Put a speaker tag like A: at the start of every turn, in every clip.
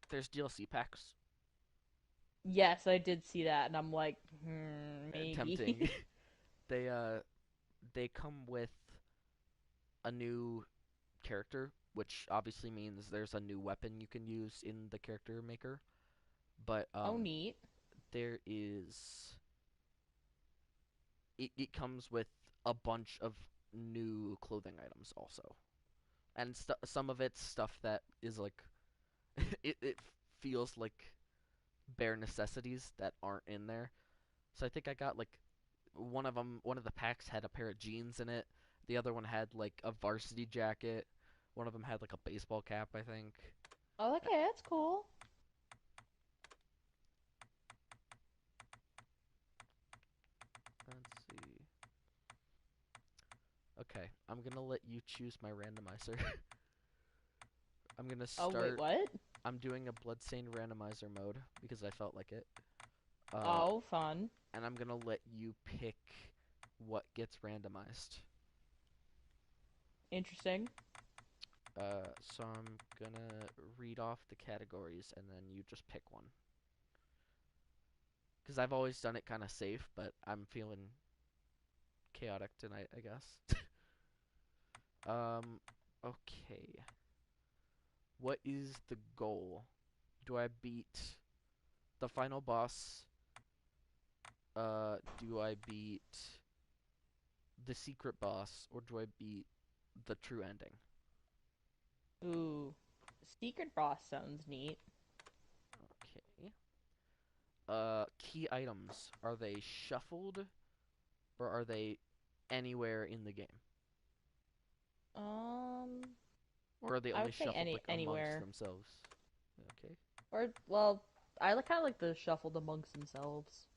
A: there's DLC packs.
B: Yes, I did see that, and I'm like,
A: Tempting.
B: maybe.
A: They they come with a new character, which obviously means there's a new weapon you can use in the character maker. But
B: Oh, neat.
A: there is it comes with a bunch of new clothing items also, and some of it's stuff that is like it feels like bare necessities that aren't in there. So I think I got like one of the packs had a pair of jeans in it. The other one had like a varsity jacket. One of them had like a baseball cap, I think.
B: Oh, okay, that's cool.
A: Let's see. Okay, I'm gonna let you choose my randomizer. I'm gonna
B: Oh, wait,
A: start.
B: what?
A: I'm doing a Bloodstained randomizer mode because I felt like it. Uh,
B: Oh, fun.
A: and I'm gonna let you pick what gets randomized.
B: Interesting.
A: So I'm gonna read off the categories and then you just pick one. Because I've always done it kind of safe, but I'm feeling chaotic tonight, I guess. um, okay. What is the goal? Do I beat the final boss? Do I beat the secret boss, or do I beat the true ending?
B: Ooh. Secret boss sounds neat.
A: Okay. Key items. Are they shuffled, or are they anywhere in the game?
B: Um,
A: Or are they
B: I
A: only
B: would say
A: shuffled like amongst
B: anywhere.
A: themselves? Okay.
B: Or, well, I kind of like the shuffled amongst themselves.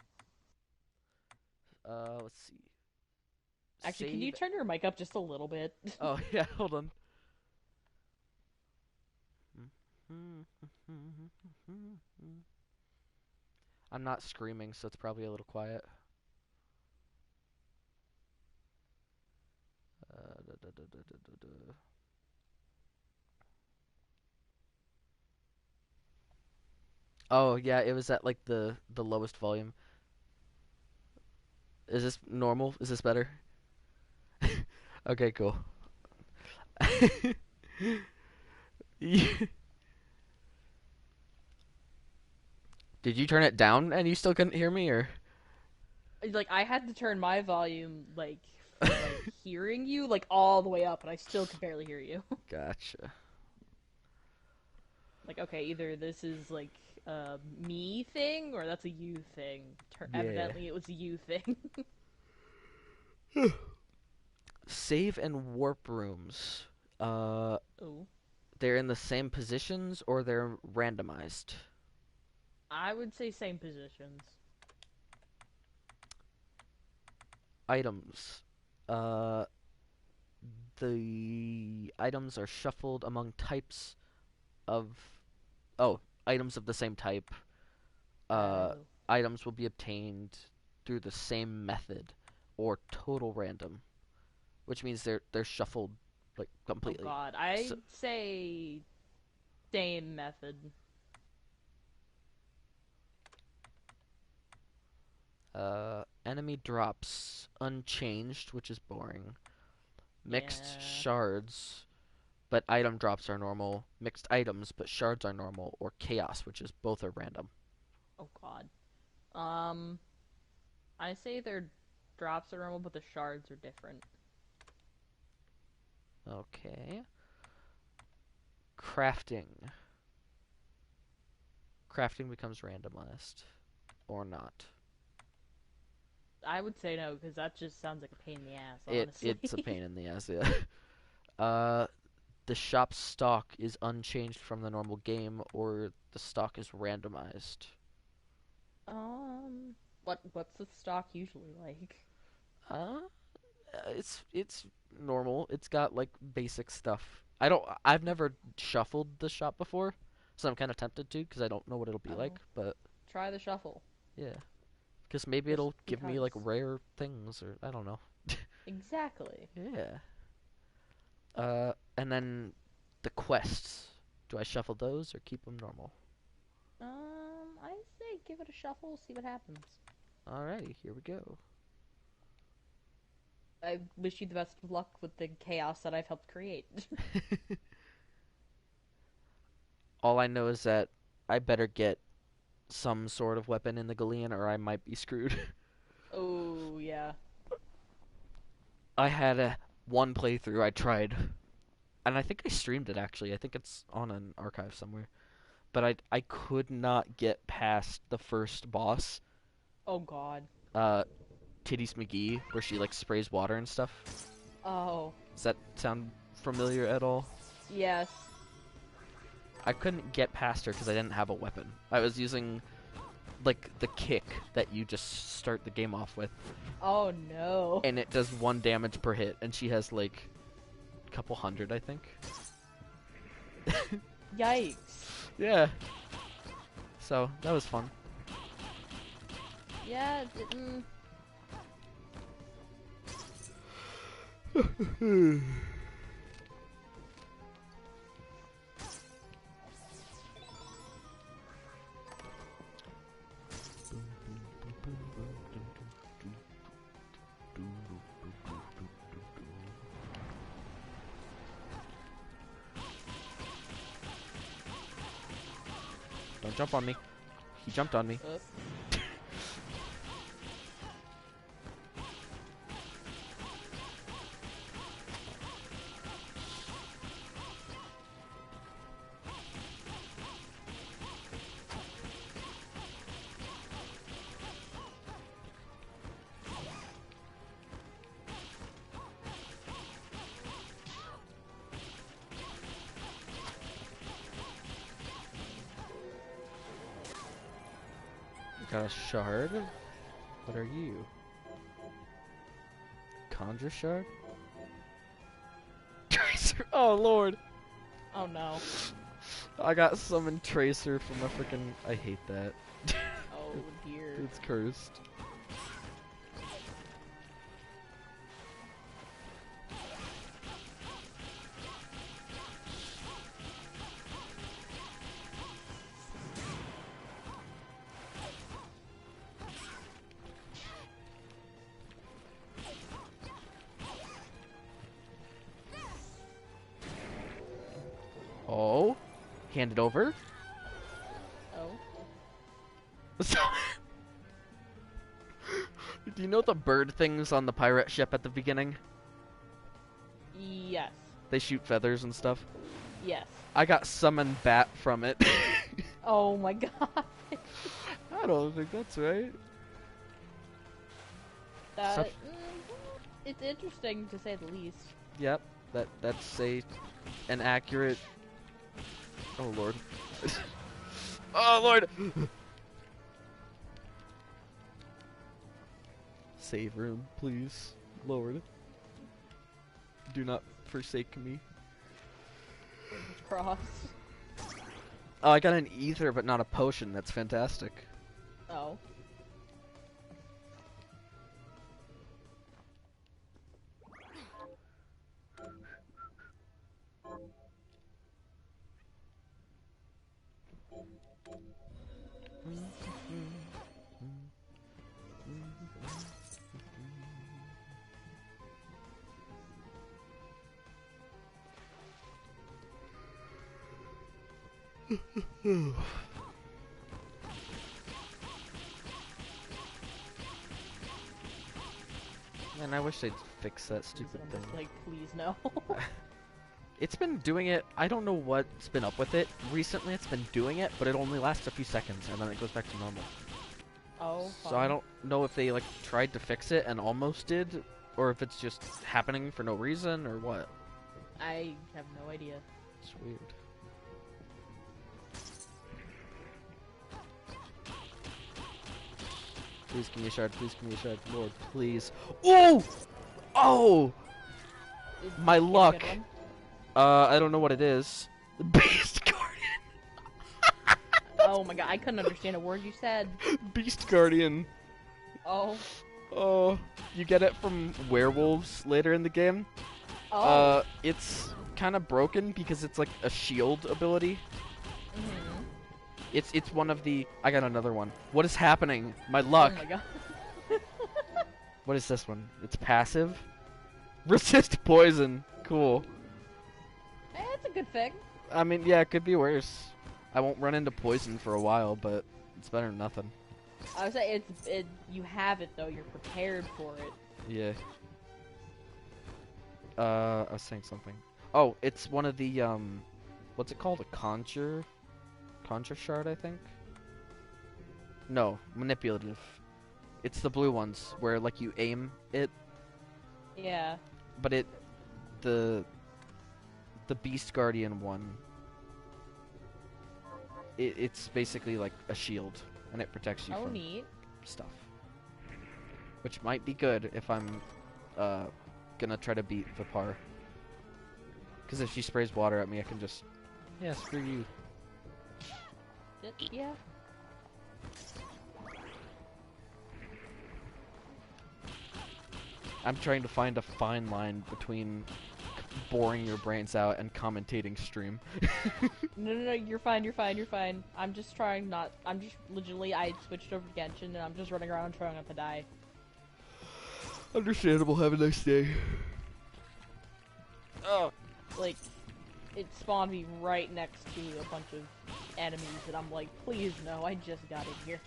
A: Let's see.
B: Actually, can you
A: Save.
B: turn your mic up just a little bit?
A: Oh yeah, hold on. I'm not screaming, so it's probably a little quiet. Da, da, da, da, da, da. Oh yeah, it was at like the lowest volume. Is this normal? Is this better? Okay, cool. Did you turn it down and you still couldn't hear me, or?
B: Like, I had to turn my volume, like, for, like, hearing you, like, all the way up, and I still could barely hear you.
A: Gotcha.
B: Like, okay, either this is, like, a me thing, or that's a you thing.
A: Yeah.
B: Evidently, it was a you thing.
A: Save and warp rooms. Uh,
B: Oh.
A: they're in the same positions or they're randomized.
B: I would say same positions.
A: Items. Uh, the items are shuffled among types of. Oh, items of the same type. Uh,
B: Oh.
A: items will be obtained through the same method or total random, which means they're shuffled like
B: Oh,
A: completely.
B: God.
A: So,
B: I'd say same method.
A: enemy drops unchanged, which is boring. Mixed
B: Yeah.
A: shards, but item drops are normal. Mixed items, but shards are normal. Or chaos, which is both are random.
B: Oh, God. Um, I say their drops are normal, but the shards are different.
A: Okay. Crafting. Crafting becomes randomized. Or not.
B: I would say no, because that just sounds like a pain in the ass,
A: It's a
B: honestly.
A: pain in the ass, yeah. uh the shop stock is unchanged from the normal game or the stock is randomized.
B: what's the stock usually like?
A: Uh it's normal. It's got like basic stuff. I've never shuffled the shop before, so I'm kind of tempted to because I don't know what it'll be like,
B: Oh,
A: but
B: try the shuffle.
A: yeah. Because maybe
B: Just
A: it'll give me like
B: because.
A: rare things or I don't know.
B: Exactly.
A: Yeah. And then the quests. Do I shuffle those or keep them normal?
B: I say give it a shuffle, see what happens.
A: Alrighty, here we go.
B: I wish you the best of luck with the chaos that I've helped create.
A: All I know is that I better get some sort of weapon in the Galleon or I might be screwed.
B: Oh, yeah.
A: I had one playthrough I tried, and I think I streamed it actually. I think it's on an archive somewhere. But I could not get past the first boss,
B: Oh, God.
A: uh, Titties McGee, where she like sprays water and stuff.
B: Oh.
A: Does that sound familiar at all?
B: Yes.
A: I couldn't get past her because I didn't have a weapon. I was using like the kick that you just start the game off with,
B: Oh, no.
A: and it does 1 damage per hit, and she has like a couple hundred, I think.
B: Yikes.
A: Yeah. So that was fun.
B: Yeah,
A: Don't jump on me. He jumped on me. Got a shard? What are you? Conjure shard? Tracer! Oh lord!
B: oh, no.
A: I got summoned Tracer from a freaking. I hate that.
B: Oh, dear.
A: It's cursed. Oh, hand it over.
B: Oh.
A: Do you know the bird things on the pirate ship at the beginning?
B: Yes.
A: They shoot feathers and stuff.
B: Yes.
A: I got summoned bat from it.
B: Oh, my God.
A: I don't think that's right.
B: That,
A: Such-
B: it's interesting to say the least.
A: Yep, that's an accurate. Oh lord. Oh lord. Save room, please, Lord. Do not forsake me.
B: Cross.
A: Oh, I got an ether, but not a potion. That's fantastic.
B: Oh.
A: Man, I wish they'd fix that stupid
B: I'm
A: thing.
B: just like, please no.
A: It's been doing it. I don't know what's been up with it. Recently, it's been doing it, but it only lasts a few seconds, and then it goes back to normal.
B: Oh,
A: So I don't know if they like tried to fix it and almost did, or if it's just happening for no reason, or what.
B: I have no idea.
A: It's weird. Please give me a shard. Please give me a shard, Lord. Please. Oh! Oh! My
B: Get a good
A: luck.
B: one?
A: I don't know what it is. Beast Guardian.
B: Oh my God, I couldn't understand a word you said.
A: Beast Guardian.
B: Oh.
A: Oh, you get it from werewolves later in the game.
B: Oh.
A: It's kind of broken because it's like a shield ability.
B: Mhm.
A: It's one of the. I got another one. What is happening? My
B: Oh
A: luck.
B: my god.
A: What is this one? It's passive. Resist poison. Cool.
B: Hey, that's a good thing.
A: I mean, yeah, it could be worse. I won't run into poison for a while, but it's better than nothing.
B: I would say you have it though. You're prepared for it.
A: Yeah. I was saying something. Oh, it's one of the what's it called? A conjure shard, I think. No, manipulative. It's the blue ones where like you aim it.
B: Yeah.
A: But the Beast Guardian one. It's basically like a shield, and it protects you from
B: neat.
A: stuff. Which might be good if I'm gonna try to beat Vipar. Because if she sprays water at me, I can just... Yeah, screw you.
B: Yeah.
A: I'm trying to find a fine line between boring your brains out and commentating stream.
B: No, you're fine. I'm just trying not... I'm just legitimately... I switched over to Genshin, and I'm just running around trying not to die.
A: Understandable, have a nice day. Oh.
B: Like, it spawned me right next to a bunch of enemies, and I'm like, please no, I just got in here.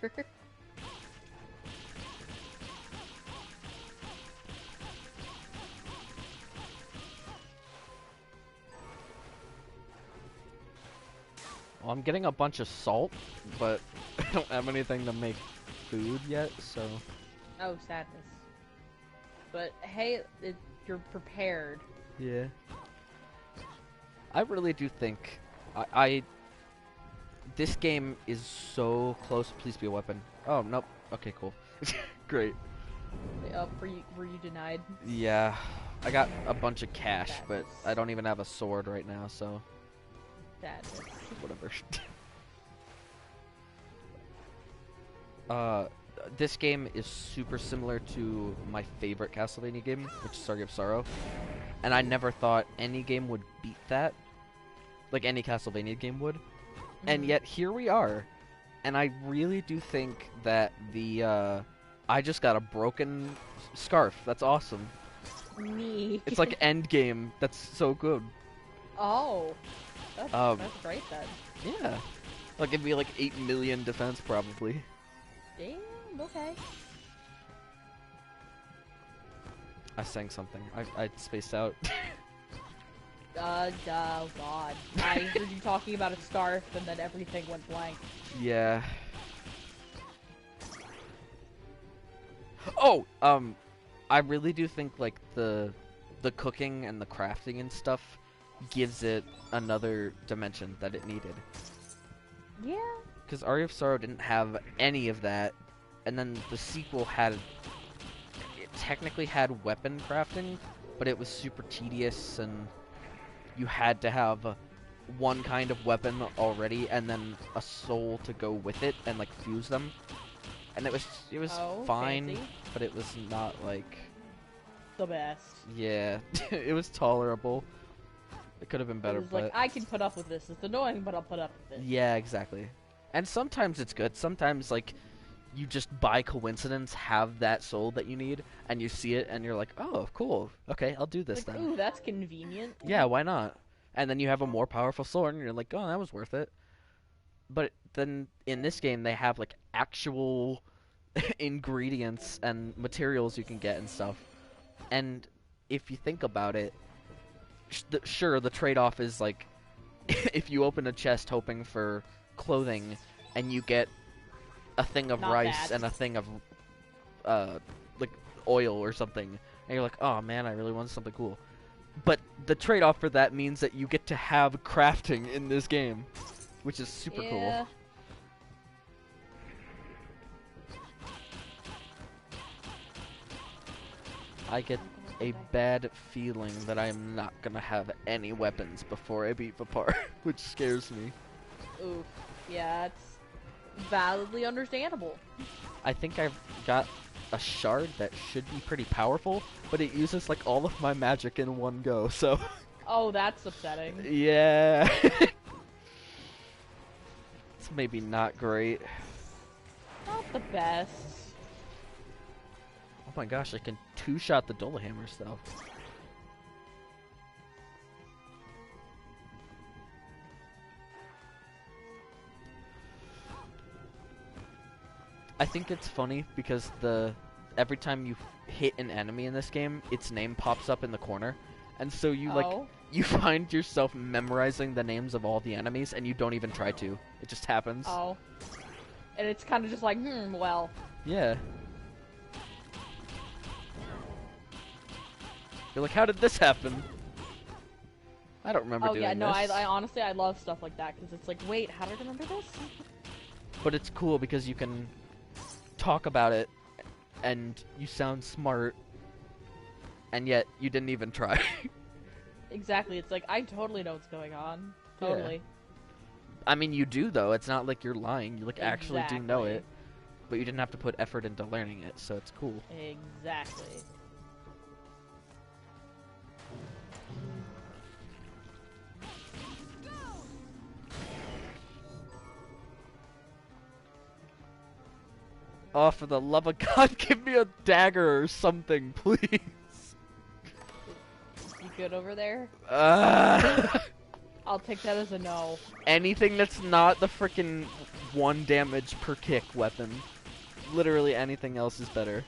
A: Well, I'm getting a bunch of salt, but I don't have anything to make food yet, so...
B: Oh, sadness. But, hey, you're prepared.
A: Yeah. I really do think... This game is so close. Please be a weapon. Oh, nope. Okay, cool. Great.
B: Were you denied?
A: Yeah. I got a bunch of cash,
B: Sadness.
A: but I don't even have a sword right now, so...
B: Sadness.
A: Whatever. This game is super similar to my favorite Castlevania game, which is Sargi of Sorrow. And I never thought any game would beat that. Like any Castlevania game would. And yet, here we are. And I really do think that I just got a broken scarf. That's awesome.
B: Neat.
A: It's like endgame. That's so good.
B: Oh. That's great then.
A: Yeah. Like, it'd be like 8 million defense, probably.
B: Damn, okay.
A: I sang something. I spaced out.
B: Oh god. I heard you talking about a scarf and then everything went blank.
A: Yeah. Oh, I really do think like the cooking and the crafting and stuff gives it another dimension that it needed.
B: Yeah.
A: Because Aria of Sorrow didn't have any of that, and then the sequel had... It technically had weapon crafting, but it was super tedious, and you had to have one kind of weapon already, and then a soul to go with it, and like fuse them. And it was fine,
B: fancy.
A: but it was not like...
B: The best.
A: Yeah, it was tolerable. It could have been better,
B: It was
A: but...
B: like, I can put up with this. It's annoying, but I'll put up with it.
A: Yeah, exactly. And sometimes it's good. Sometimes, like, you just by coincidence have that soul that you need, and you see it, and you're like, oh, cool. Okay, I'll do this
B: Like,
A: then.
B: ooh, that's convenient.
A: Yeah, why not? And then you have a more powerful sword, and you're like, oh, that was worth it. But then in this game, they have, like, actual ingredients and materials you can get and stuff. And if you think about it, sure, the trade-off is, like, if you open a chest hoping for clothing, and you get a thing of
B: Not
A: rice
B: bad.
A: and a thing of, like, oil or something, and you're like, oh, man, I really want something cool. But the trade-off for that means that you get to have crafting in this game, which is super cool. I get a bad feeling that I am not gonna have any weapons before I beat Vipar, which scares me.
B: Oof. Yeah, it's validly understandable.
A: I think I've got a shard that should be pretty powerful, but it uses like all of my magic in one go, so...
B: Oh, that's upsetting.
A: Yeah. It's maybe not great.
B: Not the best.
A: Oh my gosh, I can two-shot the Dola hammers though. I think it's funny because every time you hit an enemy in this game, its name pops up in the corner. And so you find yourself memorizing the names of all the enemies and you don't even try to. It just happens.
B: Oh. And it's kind of just like, well.
A: Yeah. You're like, how did this happen? I don't remember doing this.
B: Oh yeah, no, I honestly, I love stuff like that, because it's like, wait, how did I remember this?
A: But it's cool because you can talk about it, and you sound smart, and yet you didn't even try.
B: Exactly, it's like, I totally know what's going on. Totally.
A: Yeah. I mean, you do, though. It's not like you're lying. You, actually do know it. But you didn't have to put effort into learning it, so it's cool.
B: Exactly.
A: Oh, for the love of God, give me a dagger or something, please.
B: You good over there? I'll take that as a no.
A: Anything that's not the frickin' 1 damage per kick weapon. Literally anything else is better.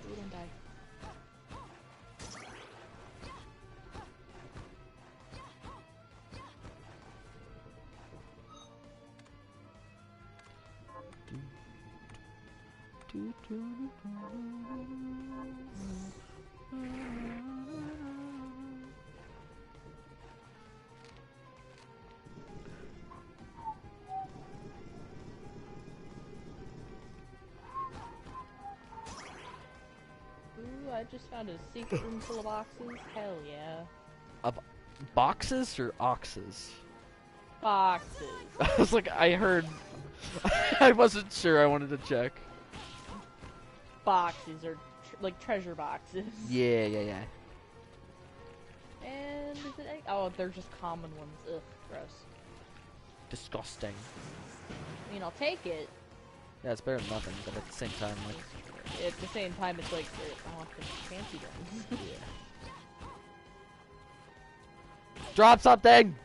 B: Don't die. We don't die. Ooh, I just found a secret room full of boxes. Hell yeah.
A: Boxes or oxes?
B: Boxes.
A: I was like, I heard... I wasn't sure, I wanted to check.
B: Boxes, or like treasure boxes.
A: Yeah, yeah, yeah.
B: And is it any— oh, they're just common ones. Ugh, gross.
A: Disgusting.
B: I mean, I'll take it.
A: Yeah, it's better than nothing, but at the same time, like...
B: At the same time, it's like, I want the fancy ones.
A: Yeah. Drop something!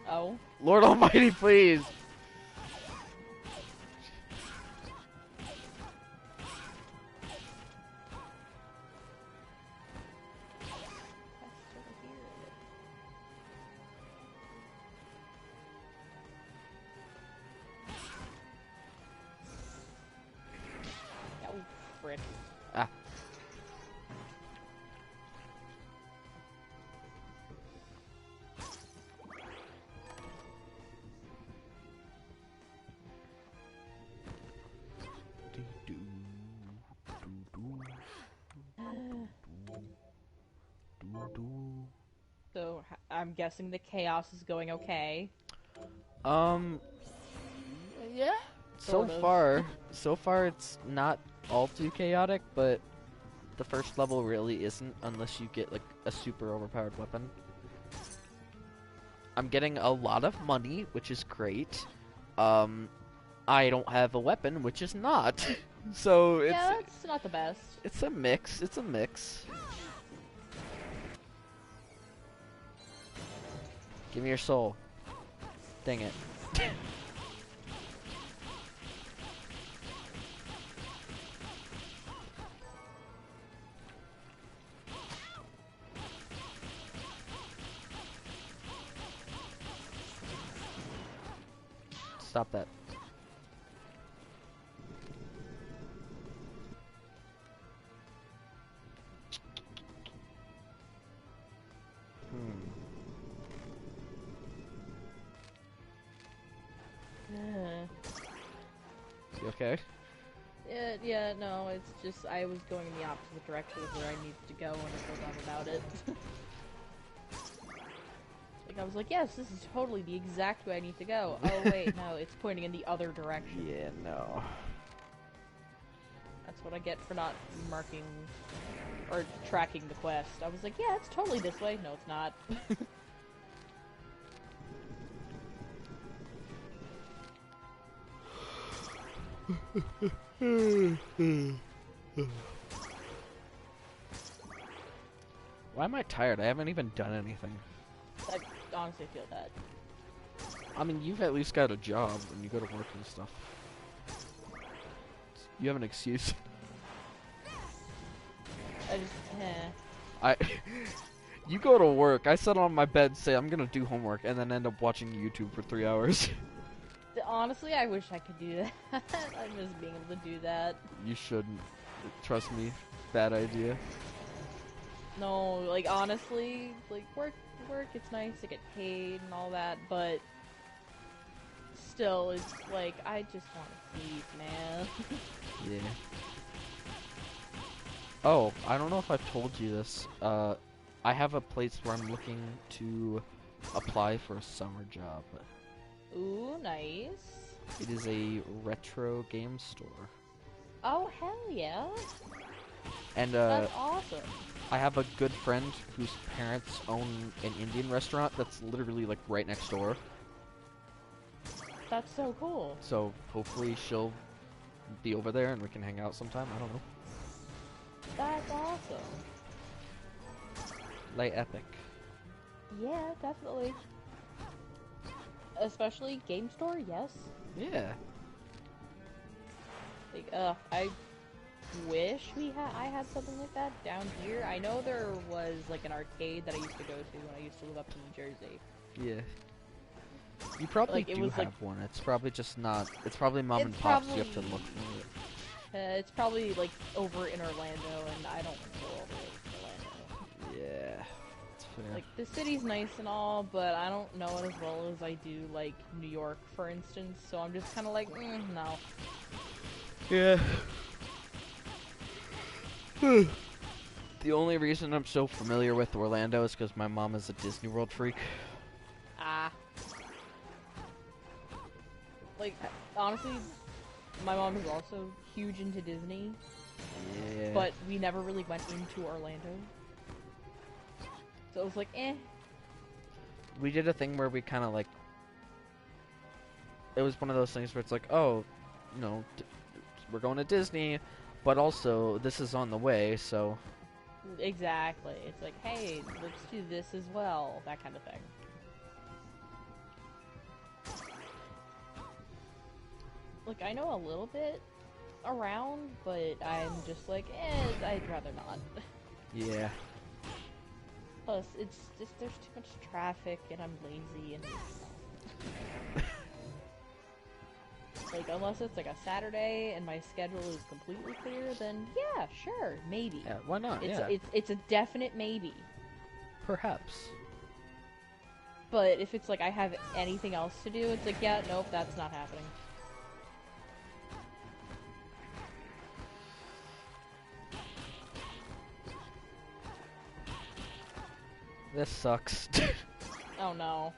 B: Oh?
A: Lord Almighty, please!
B: Frick.
A: Ah.
B: So, I'm guessing the chaos is going okay.
A: Yeah.
B: Sort of.
A: So far it's not all too chaotic, but the first level really isn't unless you get like a super overpowered weapon. I'm getting a lot of money, which is great. I don't have a weapon, which is not. So it's
B: yeah, it's not the best.
A: It's a mix. It's a mix. Give me your soul. Dang it. Stop that. You okay?
B: Yeah, no, it's just, I was going in the opposite direction of where I needed to go and I feel dumb about it. Like, I was like, yes, this is totally the exact way I need to go. Oh, wait, no, it's pointing in the other direction.
A: Yeah, no.
B: That's That's what I get for not marking or tracking the quest. I was like, yeah, it's totally this way. No, it's not.
A: Why am I tired? I haven't even done anything.
B: I honestly feel that.
A: I mean, you've at least got a job and you go to work and stuff. You have an excuse.
B: I just,
A: You go to work. I sit on my bed, say I'm gonna do homework, and then end up watching YouTube for 3 hours.
B: Honestly, I wish I could do that. I miss being able to do that.
A: You shouldn't. Trust me. Bad idea.
B: No, like, honestly, like, work, it's nice to get paid and all that, but still, it's like, I just want to sleep, man.
A: Yeah. Oh, I don't know if I've told you this. I have a place where I'm looking to apply for a summer job.
B: Ooh, nice.
A: It is a retro game store.
B: Oh, hell yeah.
A: And,
B: that's awesome.
A: I have a good friend whose parents own an Indian restaurant that's literally, like, right next door.
B: That's so cool.
A: So, hopefully she'll be over there and we can hang out sometime. I don't know.
B: That's awesome.
A: Like, epic.
B: Yeah, definitely. Especially game store, yes.
A: Yeah.
B: Like, I wish I had something like that down here. I know there was like an arcade that I used to go to when I used to live up in New Jersey.
A: Yeah. You probably
B: Like, it
A: do
B: was,
A: have
B: like,
A: one. It's probably just not. It's probably mom
B: It's
A: and pop's. You have to
B: probably-
A: look for it.
B: It's probably like over in Orlando, and I don't want to go all the way to Orlando.
A: Yeah. It's fair.
B: Like, the city's nice and all, but I don't know it as well as I do like New York, for instance. So I'm just kind of like, no.
A: Yeah. The only reason I'm so familiar with Orlando is because my mom is a Disney World freak.
B: Ah. Like, honestly, my mom is also huge into Disney,
A: Yeah.
B: but we never really went into Orlando. So it was like, eh.
A: We did a thing where we kind of like. It was one of those things where it's like, oh, you know, we're going to Disney, but also this is on the way, so.
B: Exactly. It's like, hey, let's do this as well. That kind of thing. Like, I know a little bit around, but I'm just like, I'd rather not.
A: Yeah.
B: Plus, it's just, there's too much traffic, and I'm lazy, and like, unless it's like a Saturday and my schedule is completely clear, then yeah, sure, maybe.
A: Yeah, why not?
B: It's
A: Yeah.
B: it's a definite maybe.
A: Perhaps.
B: But if it's like I have anything else to do, it's like, yeah, nope, that's not happening.
A: This sucks.
B: Oh no.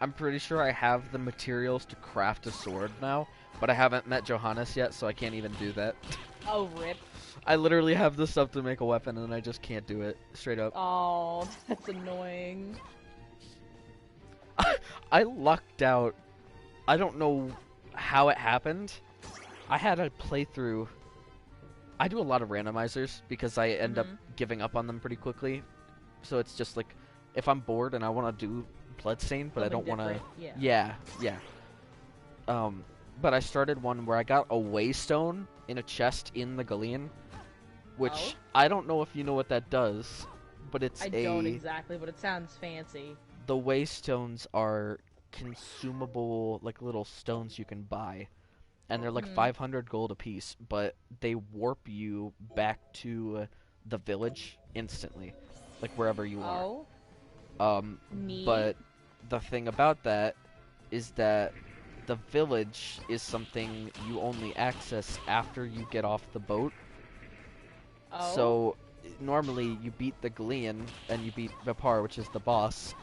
A: I'm pretty sure I have the materials to craft a sword now, but I haven't met Johannes yet, so I can't even do that.
B: Oh, rip.
A: I literally have the stuff to make a weapon, and I just can't do it. Straight up.
B: Oh, that's annoying.
A: I lucked out. I don't know how it happened. I had a playthrough. I do a lot of randomizers because I end up giving up on them pretty quickly. So it's just like, if I'm bored and I want to do Bloodstained, but I don't want to.
B: Yeah.
A: Yeah. But I started one where I got a waystone in a chest in the Galleon, which I don't know if you know what that does, but it's
B: I don't exactly, but it sounds fancy.
A: The waystones are consumable, like little stones you can buy, and they're like 500 gold apiece, but they warp you back to the village instantly, like wherever you are.
B: Neat.
A: But the thing about that is that the village is something you only access after you get off the boat. So normally you beat the Galleon and you beat Vipar, which is the boss,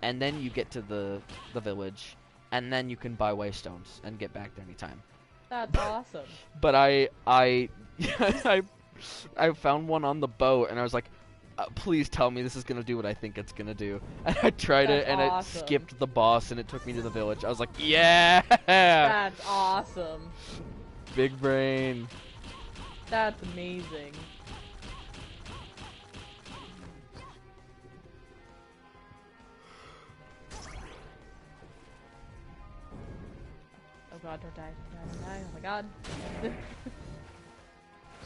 A: and then you get to the village, and then you can buy waystones and get back there anytime.
B: That's awesome.
A: But I I found one on the boat, and I was like, please tell me this is gonna do what I think it's gonna do. And I tried
B: That's
A: it, and it
B: awesome.
A: skipped the boss, and it took me to the village. I was like, yeah!
B: That's awesome.
A: Big brain.
B: That's amazing. Oh god, don't die. Don't die. Oh my god.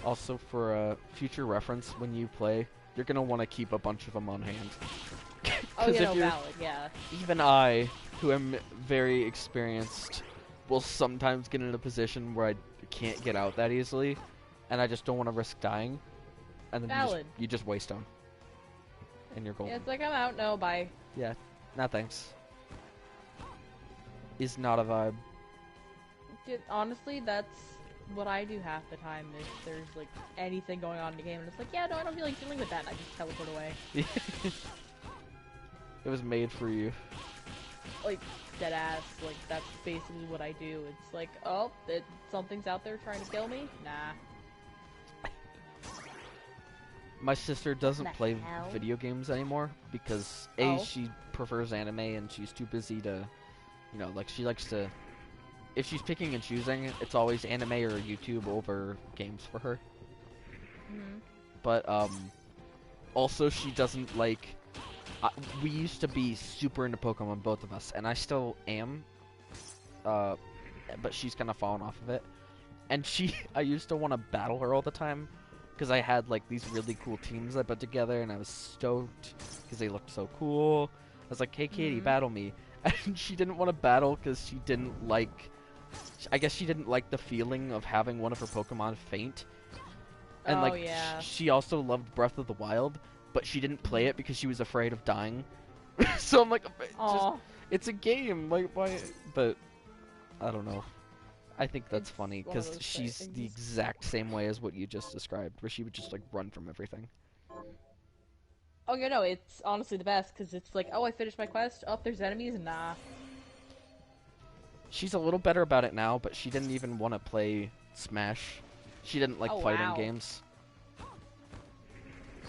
A: Also, for future reference, when you play, you're gonna want to keep a bunch of them on hand.
B: Oh, yeah, no,
A: you're,
B: valid, yeah.
A: even I, who am very experienced, will sometimes get in a position where I can't get out that easily, and I just don't want to risk dying. And then you just waste them. And you're golden.
B: Yeah, it's like, I'm out, no, bye.
A: Yeah, nah thanks. Is not a vibe.
B: Honestly, that's what I do half the time if there's, like, anything going on in the game, and it's like, yeah, no, I don't feel like dealing with that, and I just teleport away.
A: It was made for you.
B: Like, dead ass, like, that's basically what I do. It's like, oh, something's out there trying to kill me? Nah.
A: My sister doesn't
B: The
A: play
B: hell?
A: video games anymore because she prefers anime and she's too busy to, you know, like she likes to. If she's picking and choosing, it's always anime or YouTube over games for her.
B: Mm-hmm.
A: But also she doesn't like. We used to be super into Pokemon, both of us, and I still am. But she's kind of fallen off of it, and I used to want to battle her all the time. Because I had like these really cool teams I put together, and I was stoked because they looked so cool. I was like, "Hey, Katie, battle me!" And she didn't want to battle because she didn't like. I guess she didn't like the feeling of having one of her Pokemon faint. And she also loved Breath of the Wild, but she didn't play it because she was afraid of dying. So I'm like, it's a game. Like, why? But I don't know. I think that's funny because she's the exact same way as what you just described, where she would just like run from everything.
B: Oh, yeah, no, it's honestly the best because it's like, oh, I finished my quest. Oh, there's enemies. Nah.
A: She's a little better about it now, but she didn't even want to play Smash. She didn't like fighting games.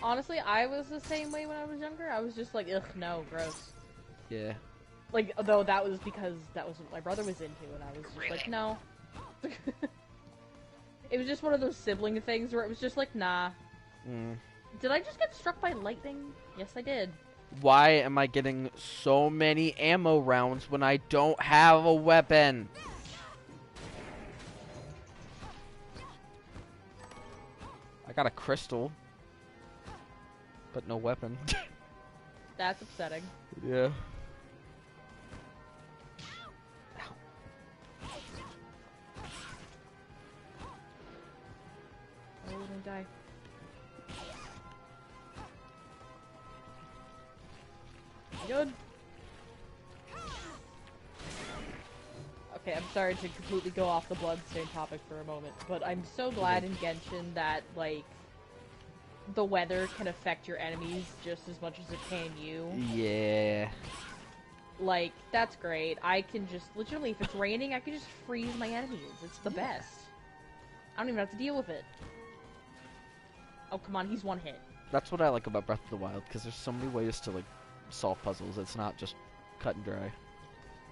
B: Honestly, I was the same way when I was younger. I was just like, ugh, no, gross.
A: Yeah.
B: Like, though that was because that was what my brother was into, and I was just like, no. It was just one of those sibling things where it was just like, nah. Did I just get struck by lightning? Yes, I did.
A: Why am I getting so many ammo rounds when I don't have a weapon? I got a crystal, but no weapon.
B: That's upsetting.
A: Yeah.
B: Oh, don't die. Good. Okay, I'm sorry to completely go off the Bloodstained topic for a moment, but I'm so glad in Genshin that, like, the weather can affect your enemies just as much as it can you.
A: Yeah.
B: Like, that's great. I can just, legitimately, if it's raining, I can just freeze my enemies. It's the best. I don't even have to deal with it. Oh, come on, he's one hit.
A: That's what I like about Breath of the Wild, because there's so many ways to, like, solve puzzles. It's not just cut and dry.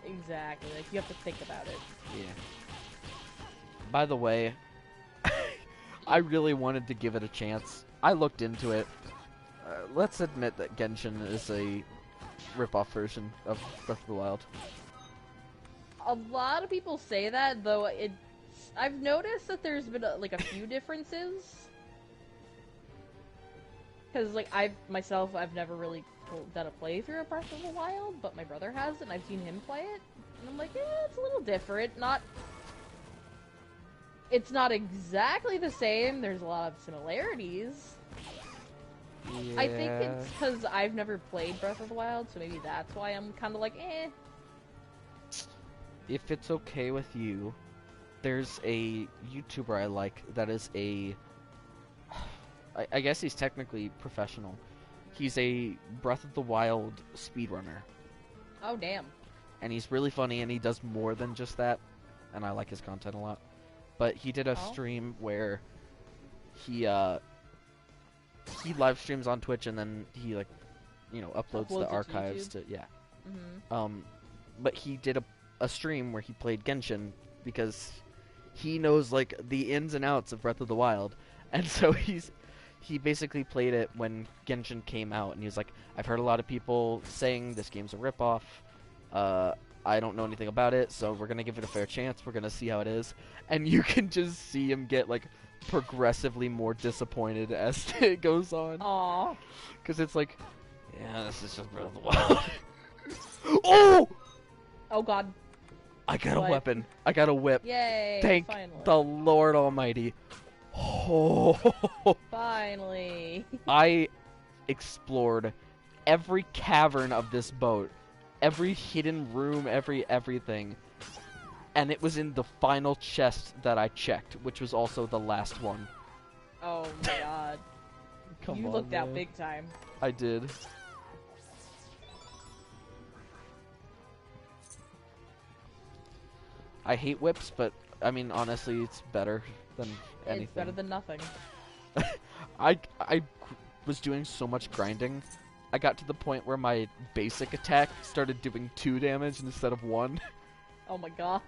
B: Exactly. Like, you have to think about it.
A: Yeah. By the way, I really wanted to give it a chance. I looked into it. Let's admit that Genshin is a rip-off version of Breath of the Wild.
B: A lot of people say that, though I've noticed that there's been, like, a few differences. Because, like, I've never really done a playthrough of Breath of the Wild, but my brother has, and I've seen him play it. And I'm like, yeah, it's a little different. It's not exactly the same. There's a lot of similarities.
A: Yeah.
B: I think it's because I've never played Breath of the Wild, so maybe that's why I'm kind of like, eh.
A: If it's okay with you, there's a YouTuber I like that is I guess he's technically professional. He's a Breath of the Wild speedrunner.
B: Oh, damn.
A: And he's really funny, and he does more than just that. And I like his content a lot. but he did a
B: Oh.
A: stream where he live streams on Twitch and then he like, you know, uploads
B: Uploads
A: the
B: it to
A: archives
B: YouTube?
A: to yeah.
B: Mm-hmm.
A: But he did a stream where he played Genshin because he knows like the ins and outs of Breath of the Wild, and so he basically played it when Genshin came out, and he was like, I've heard a lot of people saying this game's a ripoff. I don't know anything about it, so we're gonna give it a fair chance. We're gonna see how it is, and you can just see him get like progressively more disappointed as it goes on.
B: Aww.
A: Because it's like, yeah, this is just Breath of the Wild. Oh!
B: Oh god.
A: I got a
B: What?
A: weapon. I got a whip.
B: Yay!
A: Thank
B: finally.
A: the Lord Almighty. Oh,
B: Finally.
A: I explored every cavern of this boat, every hidden room, everything, and it was in the final chest that I checked, which was also the last one.
B: Oh my god.
A: Come
B: You
A: on,
B: looked out
A: man.
B: big time.
A: I did. I hate whips, but I mean, honestly, it's better than anything.
B: It's better than nothing.
A: I was doing so much grinding. I got to the point where my basic attack started doing 2 damage instead of 1.
B: Oh my god.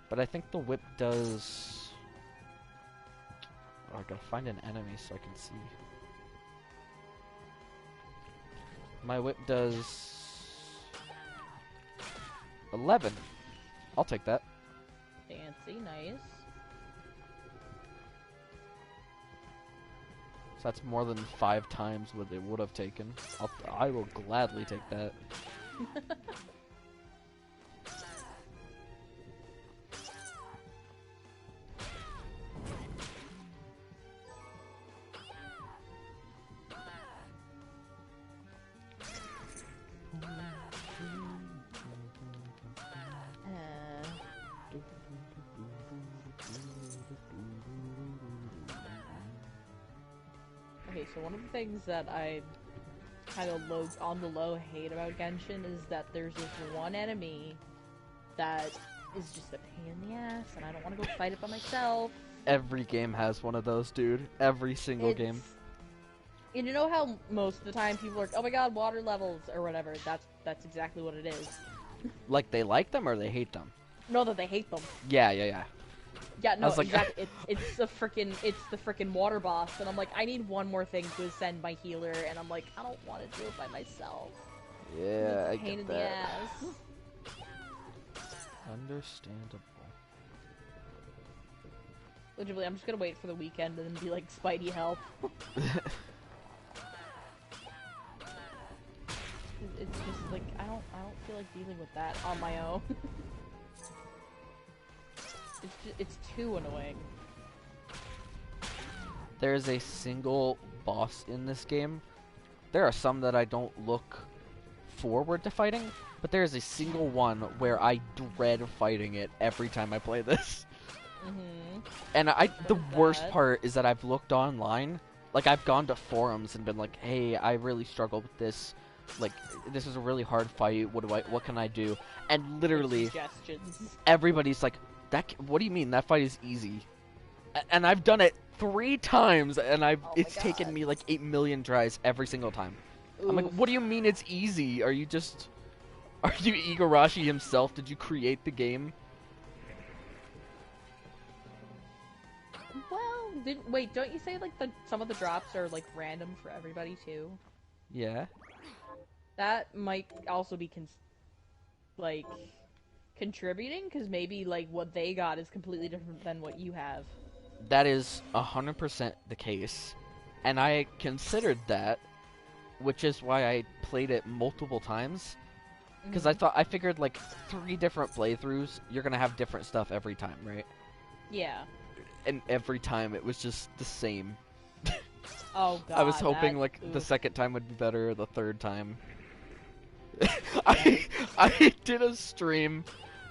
A: But I think the whip does... Oh, I gotta find an enemy so I can see. My whip does... 11. I'll take that.
B: Fancy, nice.
A: So that's more than 5 times what it would have taken. I will gladly take that.
B: Okay, so one of the things that I kind of on the low hate about Genshin is that there's this one enemy that is just a pain in the ass, and I don't want to go fight it by myself.
A: Every game has one of those, dude. Every single game.
B: And you know how most of the time people are like, oh my god, water levels, or whatever. That's exactly what it is.
A: Like, they like them or they hate them?
B: No, that they hate them.
A: Yeah.
B: Yeah, no,
A: was like-
B: exactly. it's the frickin' water boss, and I'm like, I need one more thing to ascend my healer, and I'm like, I don't want to do it by myself.
A: Yeah, I
B: It's a pain
A: get
B: in the
A: that.
B: ass.
A: Understandable.
B: Literally, I'm just gonna wait for the weekend and then be like, Spidey, help. It's just like I don't feel like dealing with that on my own. It's too annoying.
A: There is a single boss in this game. There are some that I don't look forward to fighting, but there is a single one where I dread fighting it every time I play this.
B: Mm-hmm.
A: And the
B: is
A: worst
B: that?
A: part is that I've looked online, like I've gone to forums and been like, hey, I really struggle with this. Like, this is a really hard fight. What can I do? And literally,
B: Suggestions.
A: everybody's like, what do you mean? That fight is easy. And I've done it 3 times, and
B: Oh my
A: it's taken
B: God.
A: me like 8 million tries every single time. I'm like,
B: Oof.
A: what do you mean it's easy? Are you Igarashi himself? Did you create the game?
B: Well, wait, don't you say like some of the drops are like random for everybody too?
A: Yeah.
B: That might also be contributing, because maybe like what they got is completely different than what you have.
A: That is 100% the case. And I considered that, which is why I played it multiple times. Because I figured like 3 different playthroughs, you're gonna have different stuff every time, right?
B: Yeah.
A: And every time it was just the same.
B: Oh god.
A: I was hoping like the
B: oof.
A: second time would be better, the third time. I did a stream,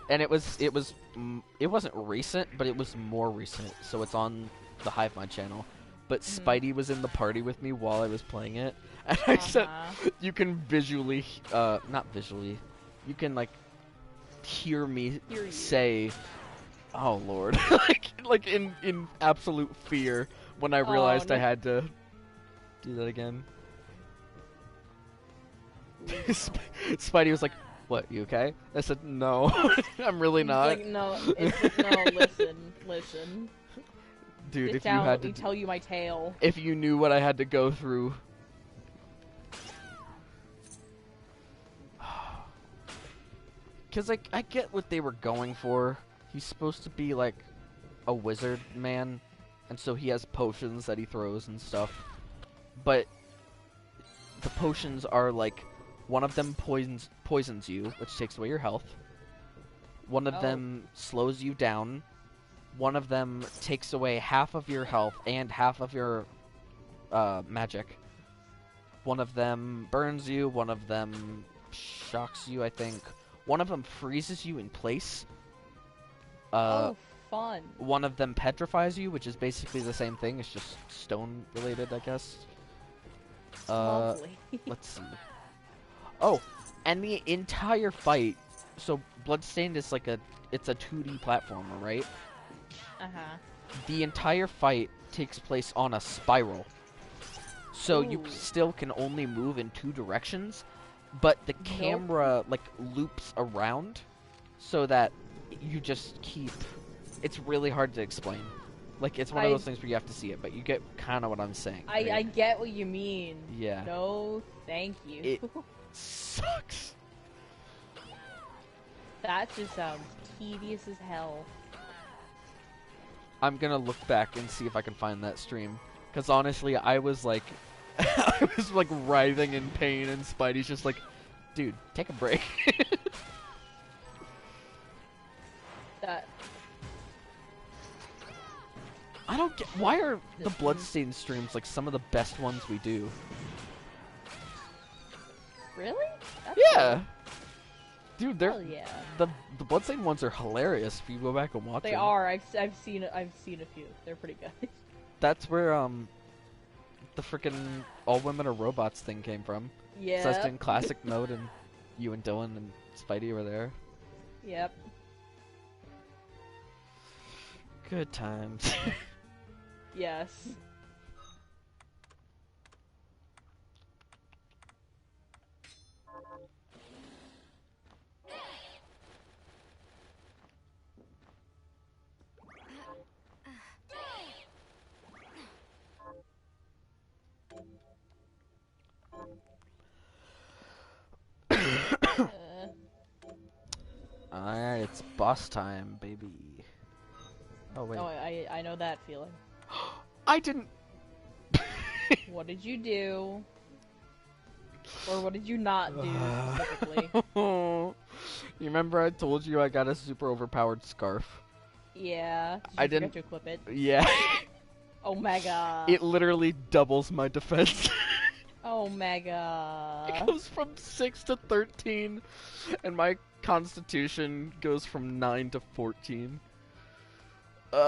A: and it wasn't recent, but it was more recent, so it's on the Hivemind channel. But Spidey was in the party with me while I was playing it, and I said, you can visually, not visually, you can like hear me
B: Hear you.
A: say, "Oh Lord," like in absolute fear when I realized
B: no.
A: I had to do that again. Spidey was like, "What? You okay?" I said, "No, I'm really
B: He's
A: not."
B: like, no, it's like, no, listen.
A: Dude,
B: Sit
A: if
B: down,
A: you had
B: let
A: to,
B: me tell you my tale.
A: if you knew what I had to go through. Because, like, I get what they were going for. He's supposed to be, like, a wizard man, and so he has potions that he throws and stuff. But the potions are, like, one of them poisons you, which takes away your health. One of them slows you down. One of them takes away half of your health and half of your magic. One of them burns you. One of them shocks you, I think. One of them freezes you in place.
B: Oh, fun.
A: One of them petrifies you, which is basically the same thing. It's just stone related, I guess.
B: Lovely.
A: Let's see. Oh, and the entire fight. So Bloodstained is like it's a 2D platformer, right?
B: Uh-huh.
A: The entire fight takes place on a spiral. So you
B: Ooh.
A: still can only move in 2 directions, but the camera like loops around so that you just keep... It's really hard to explain. Like, it's one of those things where you have to see it, but you get kind of what I'm saying. Right?
B: I get what you mean.
A: Yeah.
B: No, thank you.
A: It sucks.
B: That just sounds tedious as hell.
A: I'm gonna look back and see if I can find that stream. Because honestly, I was like... I was like writhing in pain, and Spidey's just like, dude, take a break.
B: That...
A: I don't get... Why are the Bloodstained streams like some of the best ones we do?
B: Really? That's
A: Yeah!
B: cool.
A: Dude, they're...
B: Hell yeah.
A: The Bloodstained ones are hilarious if you go back and watch them.
B: They are. I've seen a few. They're pretty good.
A: That's where, the freaking all women are robots thing came from.
B: Yeah.
A: So I was doing classic mode, and you and Dylan and Spidey were there.
B: Yep.
A: Good times.
B: Yes.
A: Alright, it's boss time, baby. Oh, wait.
B: Oh, I know that feeling.
A: I didn't...
B: What did you do? Or what did you not do, specifically?
A: You remember I told you I got a super overpowered scarf?
B: Yeah. Did you
A: I
B: forget
A: didn't...
B: to equip it?
A: Yeah.
B: Oh, mega.
A: It literally doubles my defense.
B: Oh, mega.
A: It goes from 6 to 13, and my constitution goes from 9 to 14. And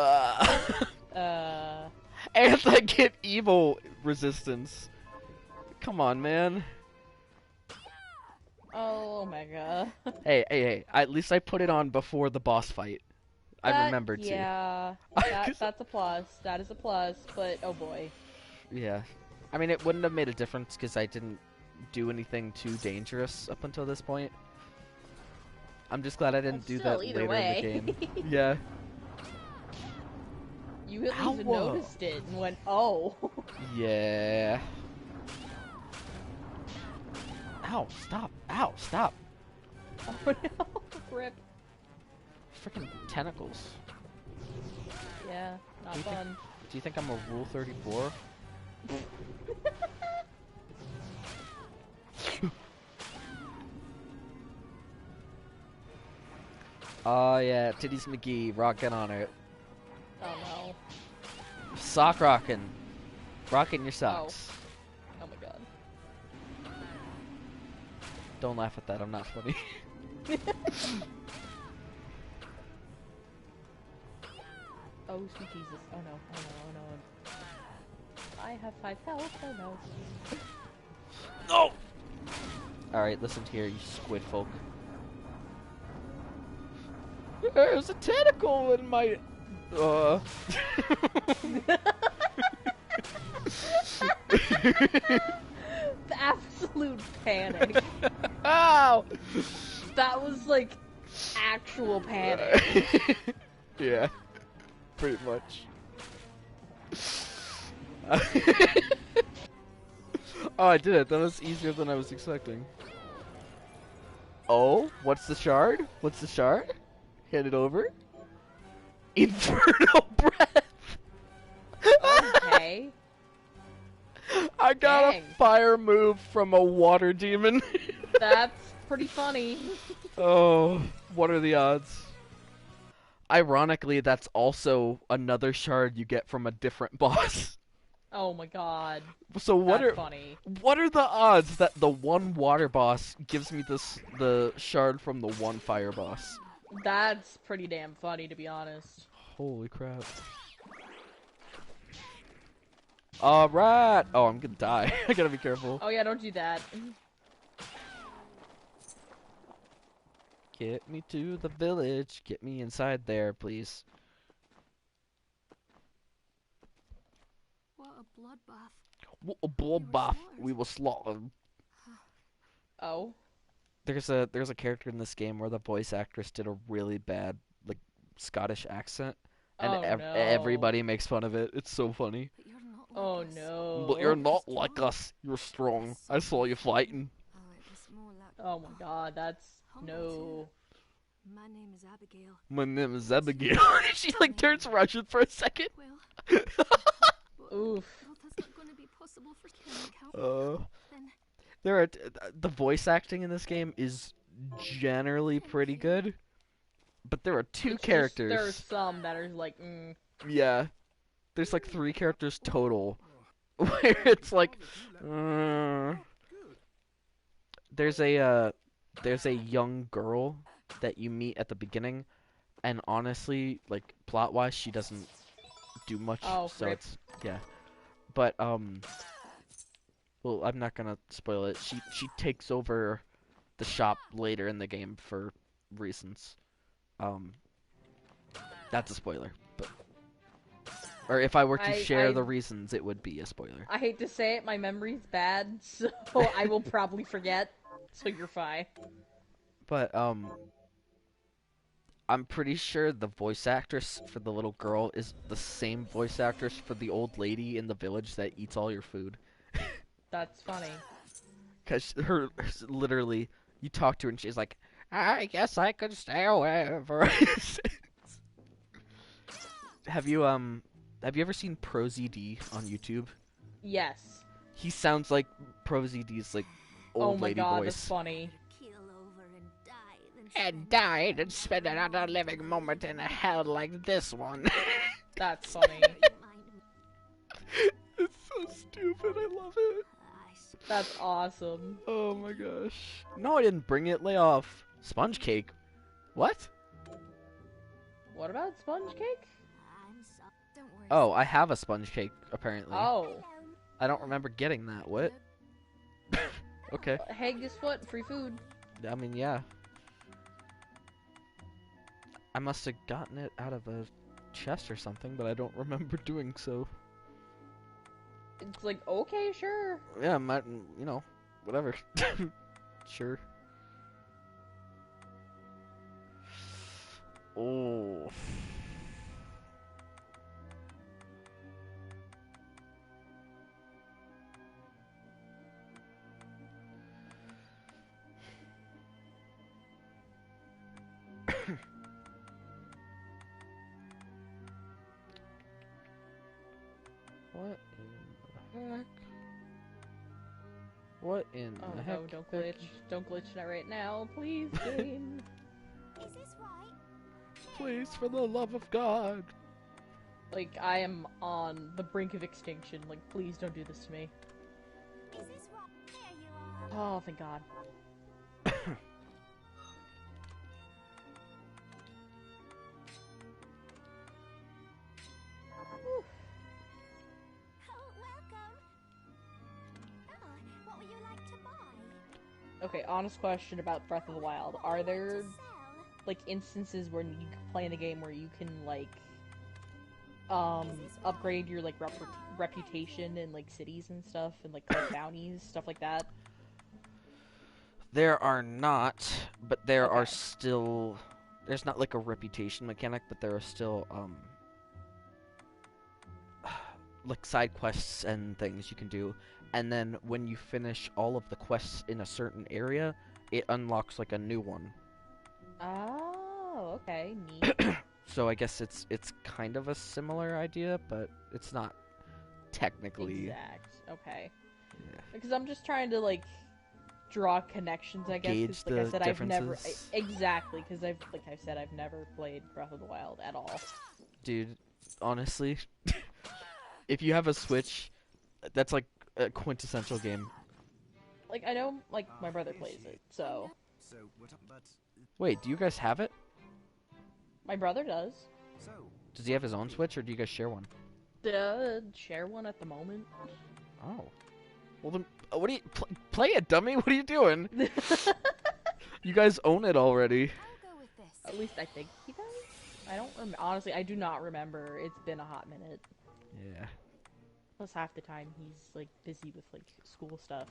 A: I get evil resistance. Come on, man.
B: Oh, mega.
A: Hey. At least I put it on before the boss fight. I remembered to.
B: Yeah. That's a plus. That is a plus, but oh boy.
A: Yeah. I mean, it wouldn't have made a difference because I didn't do anything too dangerous up until this point. I'm just glad I didn't do that later in the game. Yeah.
B: You at least noticed it and went, oh.
A: Yeah. Ow, stop. Ow, stop.
B: Oh no, rip.
A: Freaking tentacles.
B: Yeah, not fun.
A: Do you think I'm a Rule 34? Oh yeah, Titties McGee, rockin' on it.
B: Oh no.
A: Sock rockin'. Rockin' your socks.
B: Oh my god.
A: Don't laugh at that, I'm not funny.
B: Oh sweet Jesus. Oh no, oh no, oh no. I have 5 health, oh no.
A: No! Alright, listen here, you squid folk. There's a tentacle in my... The
B: absolute panic.
A: Ow!
B: That was like actual panic.
A: Yeah, pretty much. Oh, I did it. That was easier than I was expecting. Oh, what's the shard? What's the shard? Hand it over. Infernal breath.
B: Okay.
A: I got
B: Dang.
A: a fire move from a water demon.
B: That's pretty funny.
A: Oh, what are the odds? Ironically, that's also another shard you get from a different boss.
B: Oh my god.
A: So
B: That's funny.
A: what are the odds that the one water boss gives me the shard from the one fire boss?
B: That's pretty damn funny, to be honest.
A: Holy crap. Alright! Oh, I'm gonna die. I gotta be careful.
B: Oh yeah, don't do that.
A: Get me to the village. Get me inside there, please.
C: What a bloodbath.
A: What a bloodbath. We will slaughter.
B: Oh.
A: There's a character in this game where the voice actress did a really bad, like, Scottish accent. And
B: Oh, no.
A: everybody makes fun of it. It's so funny.
C: But you're not like
B: Oh
C: us.
B: no.
A: But you're not like us. You're strong. I saw you fighting.
C: Oh, it was more like
B: Oh my god, that's no.
C: my name is Abigail.
A: My name is Abigail. She like turns Russian for a second.
C: Well, but,
B: Oof.
C: well, that's not going to be possible for Ken. Then
A: There are the voice acting in this game is generally pretty good, but there are two
B: It's just-
A: characters.
B: There's some that are like,
A: Yeah, there's like 3 characters total, where it's like, there's a young girl that you meet at the beginning, and honestly, like plot wise, she doesn't do much.
B: Oh,
A: so
B: rip.
A: it's yeah, but well, I'm not gonna spoil it. She takes over the shop later in the game for reasons. That's a spoiler, but or if I were to share the reasons, it would be a spoiler.
B: I hate to say it, my memory's bad, so I will probably forget. So you're fine.
A: But I'm pretty sure the voice actress for the little girl is the same voice actress for the old lady in the village that eats all your food.
B: That's funny.
A: Cause her literally, you talk to her and she's like, I guess I could stay away for. Have you ever seen ProZD on YouTube?
B: Yes.
A: He sounds like ProZD's like old
B: Oh my
A: lady
B: god,
A: voice.
B: that's funny.
C: keel over and die. Then
A: And died and spend another living moment in a hell like this one.
B: That's funny.
C: mind me.
A: It's so stupid. I love it.
C: I suppose.
B: That's awesome.
A: Oh my gosh. No, I didn't bring it. Lay off. Sponge cake. What?
B: What about sponge cake?
C: I'm so. Don't worry.
A: Oh, I have a sponge cake, apparently.
B: Oh.
A: I don't remember getting that. What? Okay.
B: Hey, guess what? Free food.
A: I mean, yeah. I must have gotten it out of a chest or something, but I don't remember doing so.
B: It's like, okay, sure.
A: Yeah, might, you know, whatever. Sure. Oh. What in the heck? What in
B: Oh
A: the
B: no,
A: heck?
B: don't glitch. Don't glitch that right now, please, game.
C: Is this right?
A: Please, for the love of God.
B: Like, I am on the brink of extinction. Like, please don't do this to me.
C: Is this right? There you are.
B: Oh, thank God.
C: Oh, welcome. Oh, what would you like to buy?
B: Okay, honest question about Breath of the Wild. Are there
C: Sell.
B: like instances where you can play in the game where you can like upgrade your like reputation in like cities and stuff and like collect bounties, stuff like that?
A: There are not, but there are
B: Okay.
A: still. There's not like a reputation mechanic, but there are still like side quests and things you can do. And then when you finish all of the quests in a certain area, it unlocks like a new one.
B: Oh, okay, neat.
A: So I guess it's kind of a similar idea, but it's not technically
B: Exact. Okay.
A: Yeah.
B: Because I'm just trying to like draw connections, I guess. 'Cause,
A: Gauge
B: like I
A: the
B: said, I've never
A: differences.
B: exactly because I've never played Breath of the Wild at all.
A: Dude, honestly, if you have a Switch, that's like a quintessential game.
B: Like I know, like my brother plays it, so
D: So what? But
A: Wait, do you guys have it?
B: my brother does.
D: so
A: Does he have his own Switch, or do you guys share one?
B: Share one at the moment.
A: Oh. Well then, what do you play it, dummy? What are you doing? You guys own it already.
C: I'll go with this.
B: At least I think he does. I don't honestly. I do not remember. It's been a hot minute.
A: Yeah.
B: Plus half the time he's like busy with like school stuff.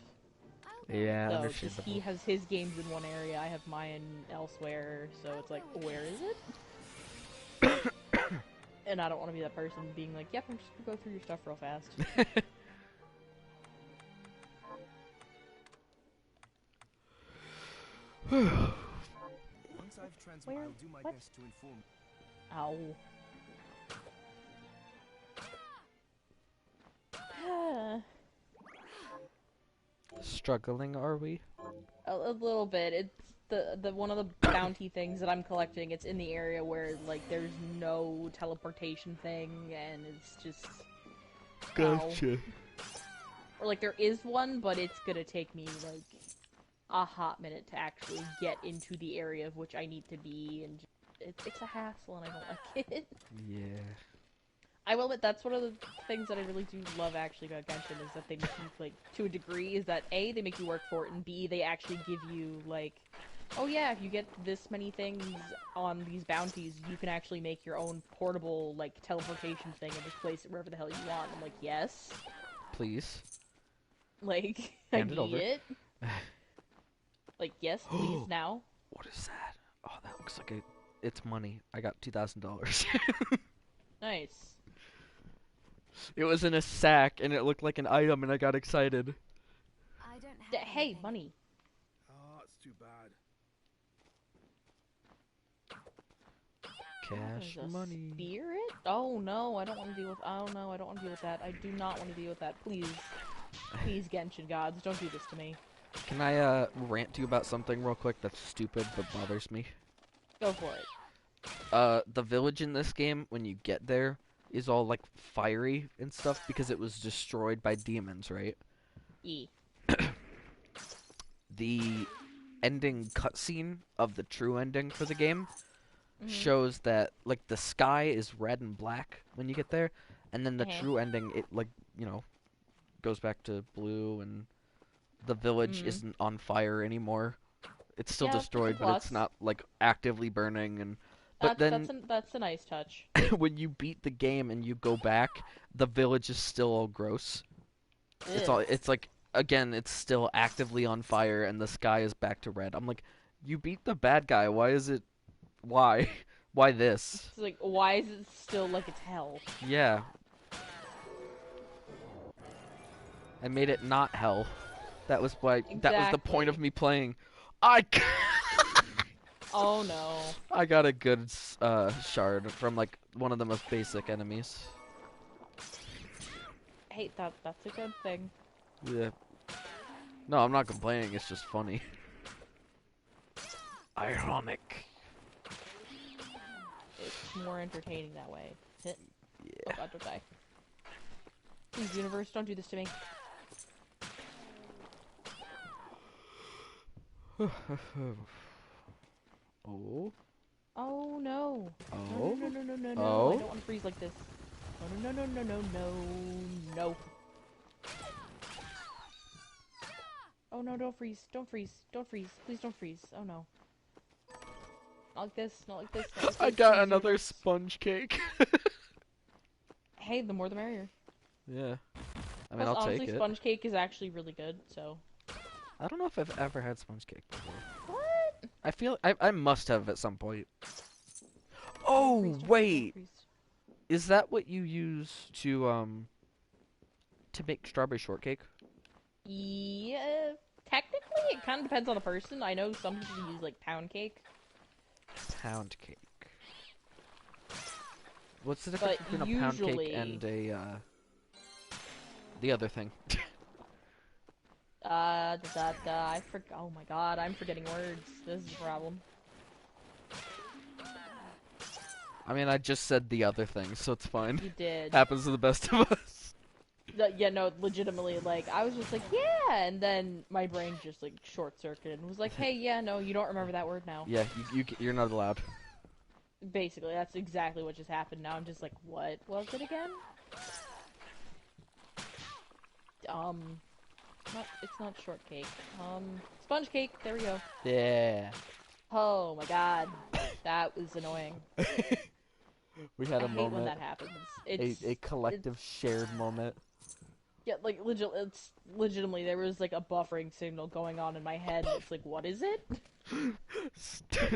C: I'll go
A: Yeah,
B: So just
A: understandable.
B: he has his games in one area. I have mine elsewhere. So it's like, where is it? And I don't want to be that person being like, yep, I'm just gonna go through your stuff real fast.
D: once I've transferred,
B: Where?
D: I'll do my
B: What?
D: best to inform.
B: Ow.
A: Struggling, are we?
B: A little bit. It's the one of the bounty things that I'm collecting. It's in the area where like there's no teleportation thing, and it's just
A: Gotcha.
B: or like there is one, but it's gonna take me like a hot minute to actually get into the area of which I need to be, and it's a hassle, and I don't like it.
A: Yeah.
B: I will admit that's one of the things that I really do love actually about Genshin is that they make you like to a degree is that A, they make you work for it, and B, they actually give you like, oh yeah, if you get this many things on these bounties, you can actually make your own portable like teleportation thing and just place it wherever the hell you want. I'm like, yes,
A: Please.
B: like
A: Hand
B: I
A: it over.
B: need it. Like yes, please now.
A: What is that? Oh, that looks like it's money. I got $2,000.
B: Nice.
A: It was in a sack, and it looked like an item, and I got excited.
C: I don't have
B: Hey,
C: anything.
B: money.
D: Ah, it's too bad.
A: Cash
B: There's a
A: money.
B: Spirit? Oh no, I don't want to deal with. Oh no, I don't want to deal with that. I do not want to deal with that. Please, please, Genshin gods, don't do this to me.
A: Can I rant to you about something real quick that's stupid but bothers me?
B: Go for it.
A: The village in this game, when you get there, is all like fiery and stuff because it was destroyed by demons, right?
B: E.
A: The ending cutscene of the true ending for the game
B: Mhm.
A: shows that like the sky is red and black when you get there, and then the
B: Uh-huh.
A: true ending it like goes back to blue, and the village
B: Mm.
A: isn't on fire anymore. It's still
B: Yeah, it's a
A: destroyed, but it's
B: plus.
A: not like actively burning. And but then
B: That's a nice touch.
A: when you beat the game and you go back, the village is still all gross.
B: Ugh.
A: It's like again, it's still actively on fire, and the sky is back to red. I'm like, you beat the bad guy. Why is it? Why? Why this?
B: It's like, why is it still like it's hell?
A: Yeah. I made it not hell. That was why. That was the point of
B: Exactly.
A: me playing.
B: Oh no.
A: I got a good shard from like one of the most basic enemies.
B: Hey, that's a good thing.
A: Yeah. No, I'm not complaining. It's just funny. Ironic.
B: It's more entertaining that way. Hit. Oh
A: Yeah.
B: god, don't die. Please, universe, don't do this to me.
A: Oh.
B: Oh no.
A: Oh.
B: No, no, no, no, no, no.
A: Oh.
B: I don't want to freeze like this. No, no, no, no, no, no, no. Oh no, don't freeze. Don't freeze. Don't freeze. Please don't freeze. Oh no. Not like this, not like this, not like this.
A: I got
B: Easier
A: another
B: ones.
A: sponge cake.
B: Hey, the more the merrier.
A: Yeah. I mean,
B: Plus,
A: I'll
B: honestly,
A: take it.
B: sponge cake is actually really good, so.
A: I don't know if I've ever had sponge cake before.
B: What?
A: I feel I must have at some point. Oh, wait. Is that what you use to make strawberry shortcake?
B: Yeah, technically, it kind of depends on the person. I know some people use, like, pound cake.
A: Pound cake. What's the difference
B: But
A: between a pound cake
B: usually-
A: and a, the other thing?
B: I forgot. Oh my god, I'm forgetting words. This is a problem.
A: I mean, I just said the other thing, so it's fine.
B: You did.
A: Happens to the best of us.
B: Yeah, no, legitimately, like, I was just like, yeah, and then my brain just, like, short-circuited and was like, hey, yeah, no, you don't remember that word now.
A: Yeah, you're not allowed.
B: Basically, that's exactly what just happened. Now I'm just like, what was it again? It's not shortcake. Sponge cake, there we go.
A: Yeah.
B: Oh my god. That was annoying.
A: We had
B: I
A: a
B: hate when
A: moment.
B: that happens. It's
A: A collective shared moment.
B: yeah, like it's legitimately there was like a buffering signal going on in my head. And it's like, what is it?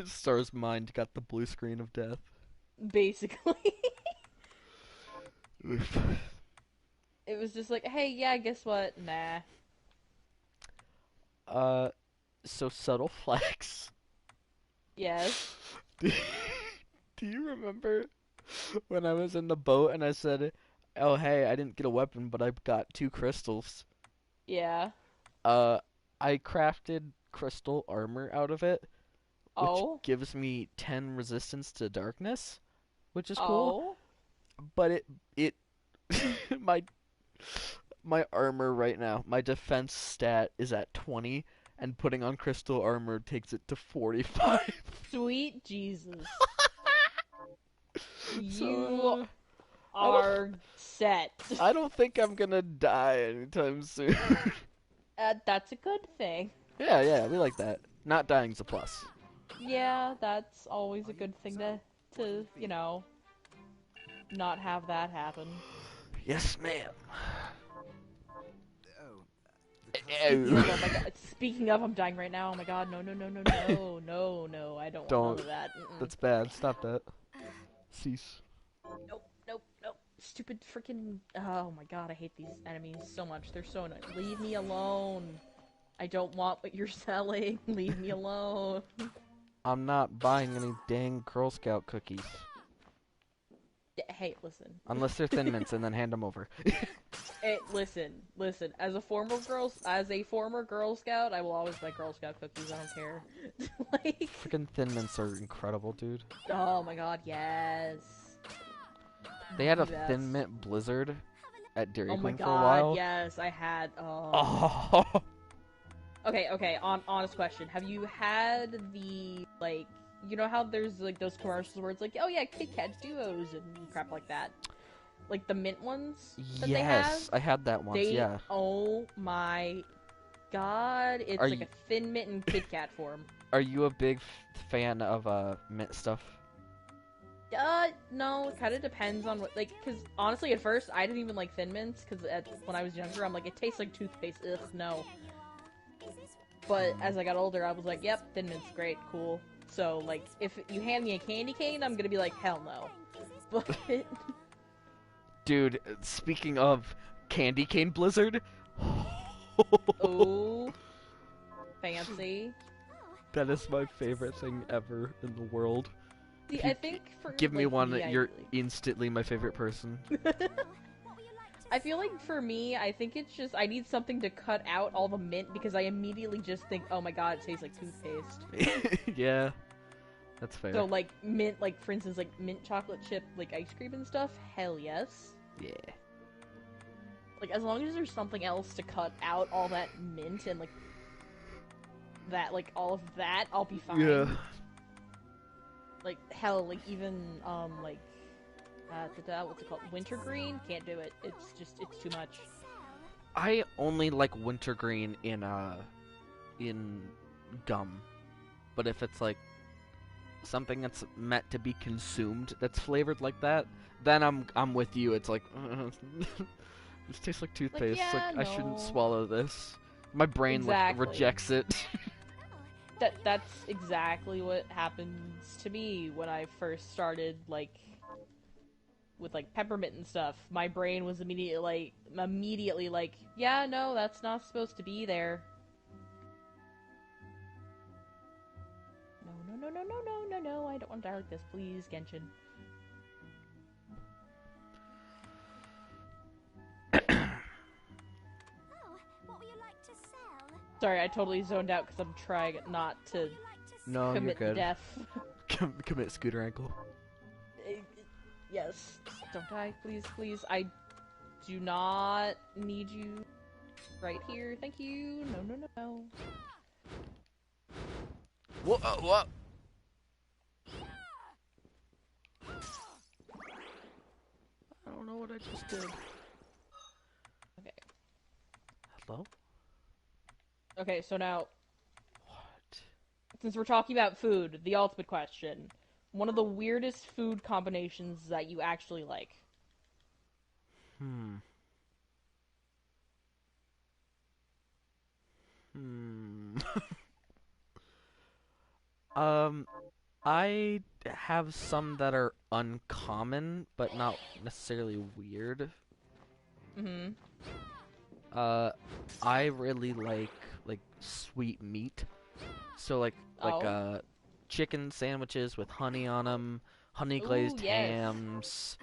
A: Star's mind got the blue screen of death.
B: Basically, it was just like, hey, yeah, guess what? Nah.
A: So subtle flex.
B: Yes.
A: Do you remember when I was in the boat and I said, "Oh hey, I didn't get a weapon, but I've got 2 crystals."
B: Yeah.
A: I crafted crystal armor out of it, which
B: Oh.
A: gives me 10 resistance to darkness, which is cool.
B: Oh.
A: But it my armor right now, my defense stat is at 20, and putting on crystal armor takes it to 45.
B: Sweet Jesus. You
A: So,
B: are set.
A: I don't think I'm gonna die anytime soon.
B: That's a good thing.
A: Yeah, we like that. Not dying's a plus.
B: Yeah, that's always a good thing to you know, not have that happen.
A: Yes, ma'am.
B: Speaking of, oh my god, speaking of, I'm dying right now. Oh my god, no, I don't want none of that.
A: That's bad. Stop that. Cease.
B: Nope. Stupid freaking. Oh my god, I hate these enemies so much. They're so annoying. Leave me alone. I don't want what you're selling. Leave me alone.
A: I'm not buying any dang Girl Scout cookies.
B: Hey, listen.
A: Unless they're Thin Mints, and then hand them over.
B: Hey, listen. As a former Girl Scout, I will always buy Girl Scout cookies. I don't care. Like,
A: Freaking Thin Mints are incredible, dude.
B: oh my god, yes.
A: They had a
B: Yes.
A: Thin Mint Blizzard at Dairy
B: Oh my
A: Queen for a
B: god,
A: while.
B: yes, I had.
A: Oh.
B: Okay. Honest question. Have you had the like? You know how there's like those commercials where it's like, oh yeah, Kit Kat duos and crap like that, like the mint ones that they have.
A: Yes, I had that once. Yeah.
B: Oh my god, it's
A: Are
B: like
A: you-
B: a Thin Mint in Kit Kat form.
A: Are you a big fan of mint stuff?
B: No, it kind of depends on what, like, because honestly, at first, I didn't even like Thin Mints, because when I was younger, I'm like, it tastes like toothpaste, ugh, no. But as I got older, I was like, yep, Thin Mint's great, cool. So, like, if you hand me a candy cane, I'm gonna be like, hell no. But,
A: Dude, speaking of candy cane Blizzard,
B: oh, fancy.
A: that is my favorite thing ever in the world.
B: See,
A: If you
B: I think for,
A: Give me
B: like,
A: one,
B: me,
A: you're instantly my favorite person.
B: I feel like for me, I think it's just, I need something to cut out all the mint, because I immediately just think, oh my god, it tastes like toothpaste.
A: Yeah, that's fair.
B: So, like, mint, like, for instance, like, mint chocolate chip, like, ice cream and stuff, hell yes.
A: Yeah.
B: Like, as long as there's something else to cut out all that mint and, like, that, like, all of that, I'll be fine.
A: Yeah.
B: Like, hell, like, even, like, what's it called? Wintergreen? Can't do it. It's just, it's too much.
A: I only like wintergreen in gum, but if it's like something that's meant to be consumed that's flavored like that, then I'm with you. It's like this tastes like toothpaste.
B: yeah,
A: I shouldn't
B: no.
A: swallow this. My brain
B: Exactly.
A: rejects it.
B: That's exactly what happens to me when I first started, like, with, like, peppermint and stuff. My brain was immediately like, yeah, no, that's not supposed to be there. No, I don't want to die like this. Please, Genshin.
C: Oh, what would you like to sell?
B: Sorry, I totally zoned out because I'm trying not to
C: What would you like to
A: No,
B: commit
A: you're good.
B: death.
A: Commit scooter ankle.
B: Yes. Don't die, please, please. I do not need you right here. Thank you. No.
A: What? What? I don't know what I just did.
B: Okay.
A: Hello?
B: Okay, so now,
A: What?
B: since we're talking about food, the ultimate question. One of the weirdest food combinations that you actually like.
A: I have some that are uncommon, but not necessarily weird.
B: Mm-hmm.
A: I really like sweet meat. So
B: Oh.
A: chicken sandwiches with honey on them, honey glazed
B: Ooh, yes.
A: hams,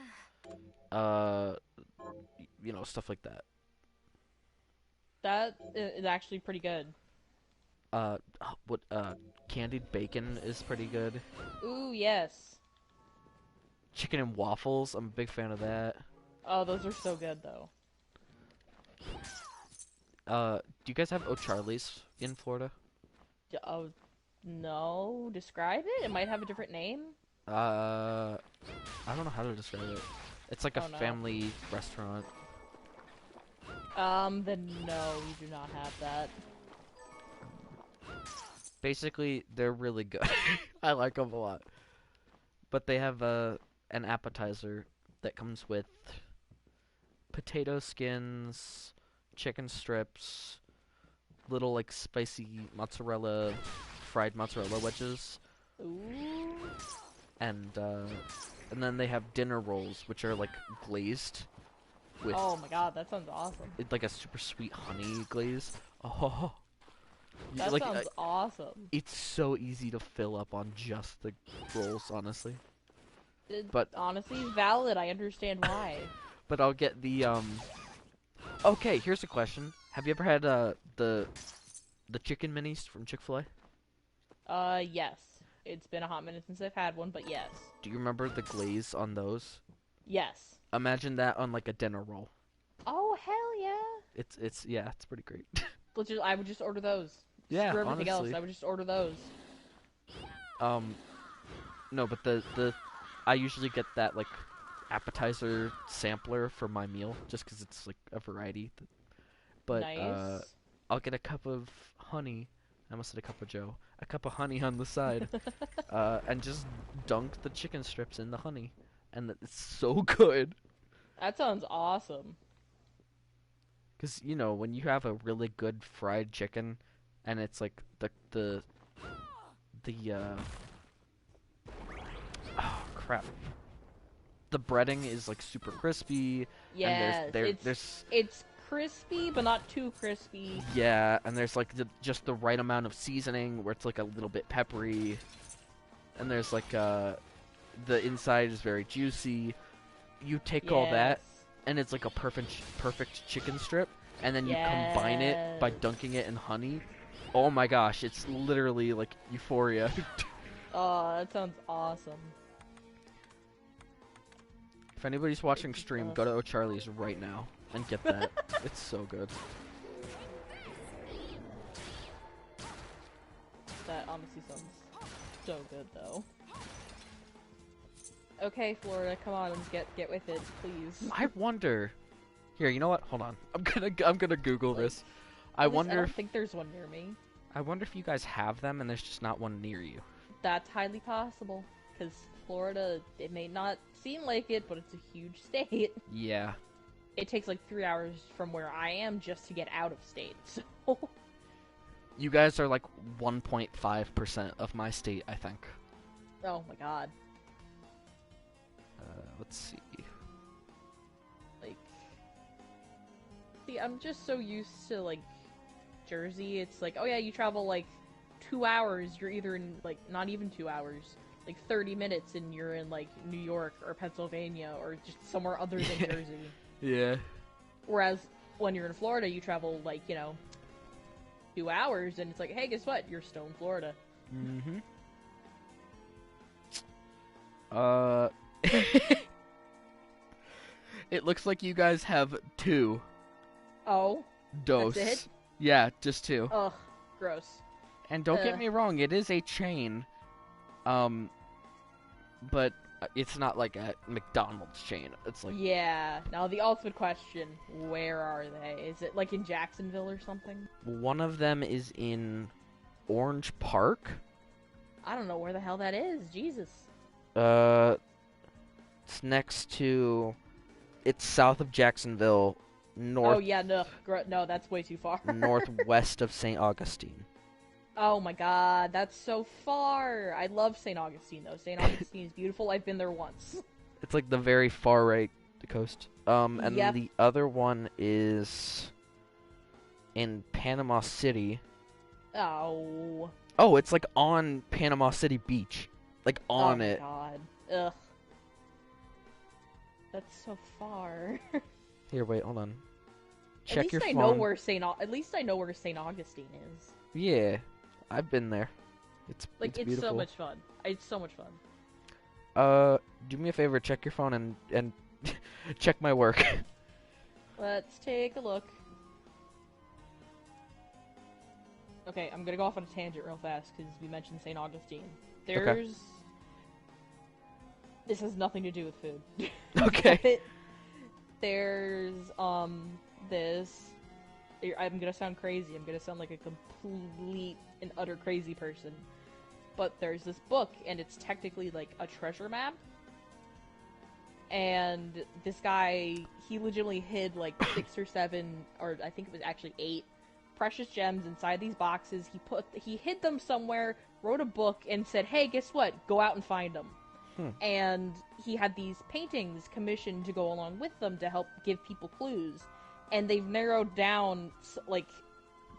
A: stuff like that.
B: That is actually pretty good.
A: Uh, candied bacon is pretty good.
B: Ooh, yes.
A: Chicken and waffles, I'm a big fan of that.
B: Oh, those are so good, though.
A: Do you guys have O'Charlie's in Florida?
B: Oh, no. Describe it? It might have a different name.
A: I don't know how to describe it. It's like a
B: Oh, no.
A: family restaurant.
B: Then no, you do not have that.
A: Basically, they're really good. I like them a lot. But they have an appetizer that comes with potato skins, chicken strips, little like spicy fried mozzarella wedges,
B: Ooh.
A: and then they have dinner rolls, which are like glazed with
B: Oh my god, that sounds awesome.
A: like a super sweet honey glaze. Oh,
B: That
A: like
B: sounds awesome.
A: it's so easy to fill up on just the rolls, honestly. But
B: honestly, valid. I understand why.
A: but I'll get the Okay, here's a question. Have you ever had the chicken minis from Chick-fil-A?
B: Yes. It's been a hot minute since I've had one, but yes.
A: Do you remember the glaze on those?
B: Yes.
A: Imagine that on like a dinner roll.
B: Oh hell yeah!
A: It's pretty great.
B: I would just order those.
A: Yeah,
B: Screw everything
A: honestly.
B: else. I would just order those.
A: No, but the I usually get that like appetizer sampler for my meal just because it's like a variety. But
B: Nice.
A: I'll get a cup of honey. I almost said a cup of Joe. A cup of honey on the side, and just dunk the chicken strips in the honey, and it's so good.
B: That sounds awesome.
A: Because when you have a really good fried chicken, and it's like the oh crap, the breading is like super crispy.
B: Yes,
A: and there's
B: it's crispy, but not too crispy.
A: yeah, and there's like just the right amount of seasoning where it's like a little bit peppery, and there's like the inside is very juicy. You take all that, and it's like a perfect chicken strip, and then you combine it by dunking it in honey. Oh my gosh, it's literally like euphoria.
B: Oh, that sounds awesome.
A: If anybody's watching stream, go to O'Charlie's right now and get that. It's so good.
B: That honestly sounds so good, though. Okay, Florida, come on, get with it, please.
A: I wonder. Here, you know what? Hold on. I'm gonna Google this. I
B: I
A: wonder
B: don't
A: if
B: think there's one near me.
A: you guys have them and there's just not one near you.
B: That's highly possible. Because Florida, it may not seem like it, but it's a huge state.
A: Yeah.
B: It takes like 3 hours from where I am just to get out of state, so...
A: You guys are like 1.5% of my state, I think.
B: Oh my god.
A: Let's see.
B: Like... See, I'm just so used to, like, Jersey. It's like, oh yeah, you travel like 2 hours, you're either in, like, not even 2 hours, like 30 minutes, and you're in, like, New York or Pennsylvania or just somewhere other than Jersey.
A: Yeah.
B: Whereas when you're in Florida, you travel, like, 2 hours, and it's like, hey, guess what? You're still in Florida.
A: Mm-hmm. It looks like you guys have 2
B: Oh?
A: dose.
B: That's it?
A: Yeah, just 2.
B: Ugh. Gross.
A: And don't get me wrong, it is a chain. But it's not like a McDonald's chain. It's like...
B: Yeah. Now, the ultimate question, where are they? Is it, like, in Jacksonville or something?
A: One of them is in Orange Park.
B: I don't know where the hell that is. Jesus.
A: It's next to... It's south of Jacksonville, north...
B: Oh, yeah, no. No, that's way too far.
A: northwest of St. Augustine.
B: Oh my god, that's so far. I love St. Augustine, though. St. Augustine is beautiful. I've been there once.
A: It's like the very far right coast. And
B: Yep.
A: the other one is in Panama City.
B: Oh.
A: Oh, it's like on Panama City Beach. Like on
B: Oh
A: it.
B: my god. Ugh. That's so far.
A: Here, wait, hold on.
B: At
A: Check
B: least
A: your
B: I
A: phone.
B: know where At least I know where St. Augustine is.
A: Yeah, I've been there. It's
B: It's
A: beautiful.
B: so much fun. It's so much fun.
A: Do me a favor, check your phone and check my work.
B: Let's take a look. Okay, I'm gonna go off on a tangent real fast because we mentioned St. Augustine. This has nothing to do with food.
A: Okay.
B: There's this. I'm gonna sound crazy. I'm gonna sound like a complete and utter crazy person. But there's this book, and it's technically like a treasure map. And this guy, he legitimately hid like 6 or 7, or I think it was actually 8 precious gems inside these boxes. He hid them somewhere, wrote a book, and said, "Hey, guess what? Go out and find them." And he had these paintings commissioned to go along with them to help give people clues. And they've narrowed down, like,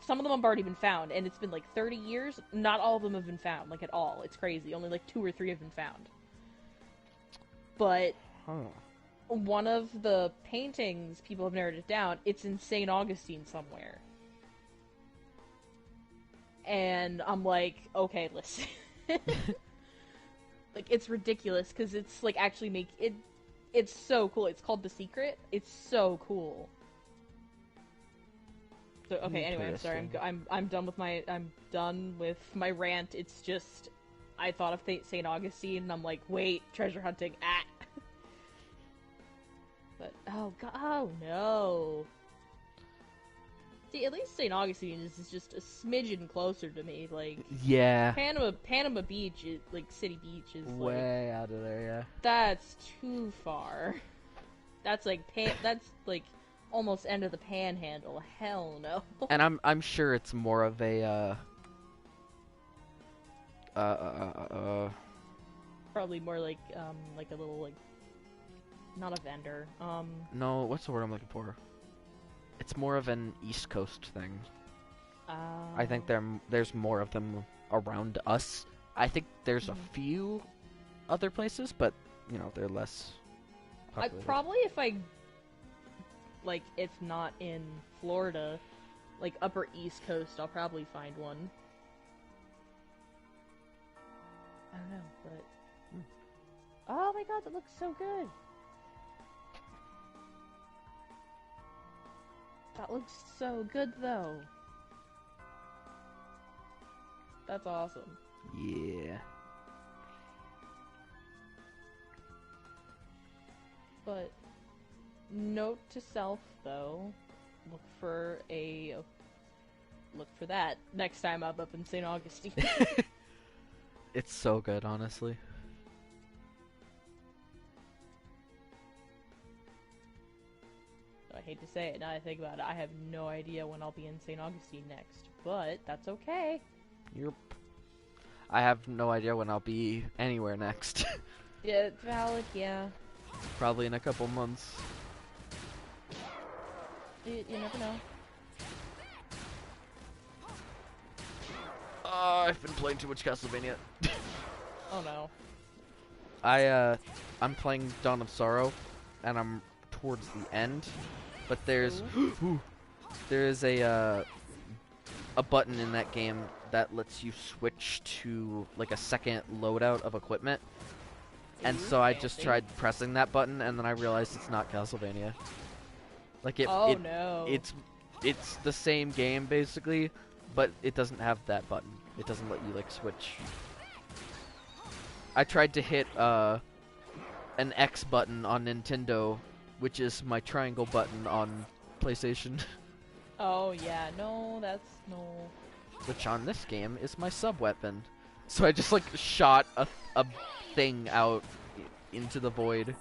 B: some of them have already been found, and it's been like 30 years. Not all of them have been found, like, at all. It's crazy. Only like 2 or 3 have been found. But one of the paintings, people have narrowed it down, it's in St. Augustine somewhere. And I'm like, okay, listen. Like, it's ridiculous, because it's, like, actually it's so cool. It's called The Secret. It's so cool. So, okay, anyway, I'm sorry. I'm done with my rant. It's just, I thought of St. Augustine, and I'm like, wait, treasure hunting, But, oh god, oh no. See, at least St. Augustine is just a smidgen closer to me, like...
A: Yeah.
B: Panama Beach, like, City Beach is,
A: way out of there, yeah.
B: That's too far. That's like, almost end of the panhandle. Hell no.
A: And I'm sure it's more of a,
B: Probably more like a little, like, not a vendor,
A: No, what's the word I'm looking for? It's more of an East Coast thing. I think there's more of them around us. I think there's a few other places, but, you know, they're less populated.
B: If not in Florida, like, upper East Coast, I'll probably find one. I don't know, but... Oh my god, that looks so good! That looks so good, though. That's awesome.
A: Yeah.
B: But, note to self, though, look for that next time I'm up in St. Augustine.
A: It's so good, honestly.
B: I hate to say it, now that I think about it, I have no idea when I'll be in St. Augustine next, but that's okay.
A: Yep. I have no idea when I'll be anywhere next.
B: Yeah, it's valid, yeah.
A: Probably in a couple months.
B: You never know.
A: I've been playing too much Castlevania.
B: Oh no.
A: I'm playing Dawn of Sorrow, and I'm towards the end, but there's there's a button in that game that lets you switch to like a second loadout of equipment, and so I just tried pressing that button, and then I realized it's not Castlevania. Like
B: no.
A: It's the same game basically, but it doesn't have that button. It doesn't let you like switch. I tried to hit an X button on Nintendo, which is my triangle button on PlayStation.
B: Oh yeah, no, that's no.
A: Which on this game is my sub weapon. So I just like shot a thing out into the void.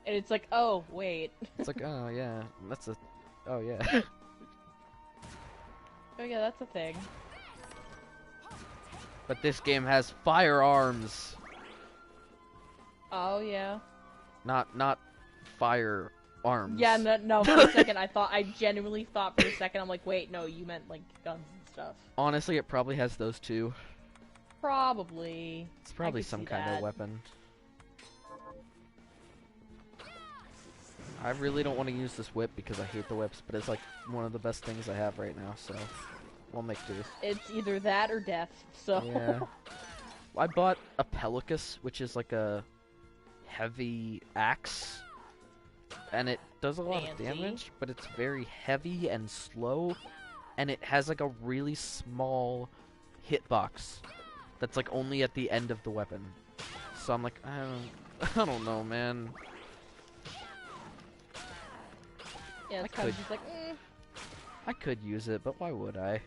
B: And it's like, oh wait.
A: It's like, oh yeah, oh yeah.
B: Oh yeah, that's a thing.
A: But this game has firearms.
B: Oh yeah.
A: Not firearms.
B: Yeah, no, for a second I genuinely thought for a second, I'm like, wait, no, you meant like guns and stuff.
A: Honestly, it probably has those too.
B: Probably.
A: It's probably some kind of weapon. I really don't want to use this whip because I hate the whips, but it's like one of the best things I have right now, so we'll make do.
B: It's either that or death, so.
A: Yeah. I bought a Pelicus, which is like a heavy axe, and it does a lot of damage, but it's very heavy and slow, and it has like a really small hitbox that's like only at the end of the weapon. So I'm like, I don't know, man.
B: Yeah, it's kind of just like,
A: I could use it, but why would I?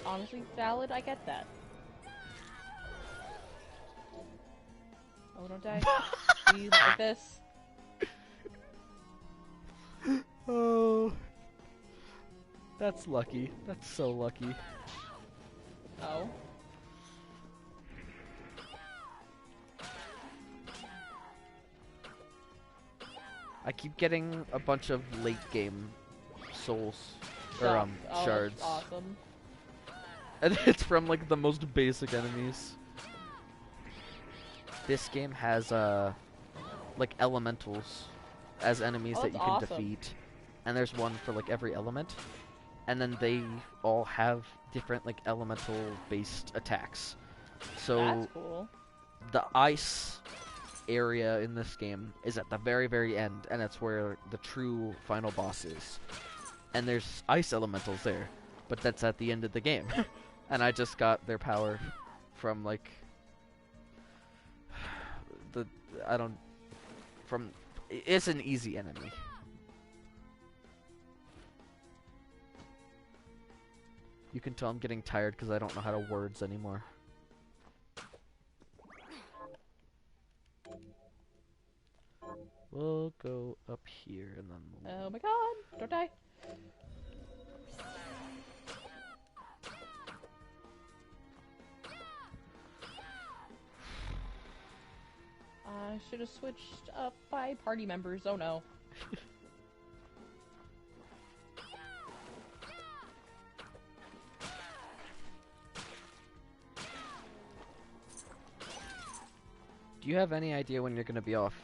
B: Honestly, valid, I get that. Oh, don't die. Please, like this.
A: Oh. That's lucky. That's so lucky.
B: Oh.
A: I keep getting a bunch of late game souls or shards.
B: That's awesome.
A: And it's from like the most basic enemies. This game has like elementals as enemies that you can defeat. And there's one for like every element. And then they all have different like elemental based attacks. So
B: that's cool.
A: The ice area in this game is at the very, very end, and that's where the true final boss is. And there's ice elementals there, but that's at the end of the game. And I just got their power from like it's an easy enemy. You can tell I'm getting tired because I don't know how to words anymore. We'll go up here and then
B: Oh my god, don't die. I should have switched up by party members, oh no.
A: Do you have any idea when you're gonna be off?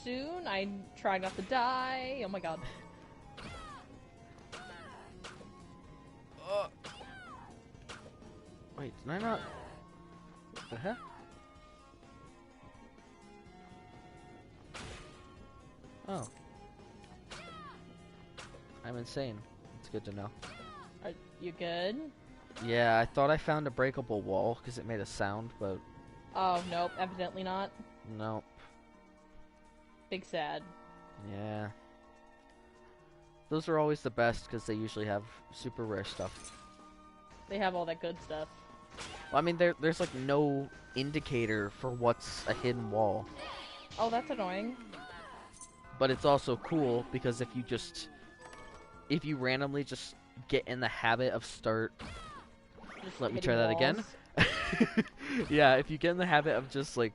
B: Soon. I try not to die. Oh my god.
A: Wait, did I not? What the heck? Oh. I'm insane. It's good to know.
B: Are you good?
A: Yeah, I thought I found a breakable wall because it made a sound, but...
B: Oh, nope, evidently not.
A: Nope.
B: Big sad.
A: Yeah. those are always the best because they usually have super rare stuff.
B: They have all that good stuff.
A: Well, I mean, there's like no indicator for what's a hidden wall.
B: Oh, that's annoying.
A: But it's also cool because if you randomly just get in the habit of
B: Just
A: let me
B: hitting
A: try that again.
B: walls.
A: Yeah, if you get in the habit of just like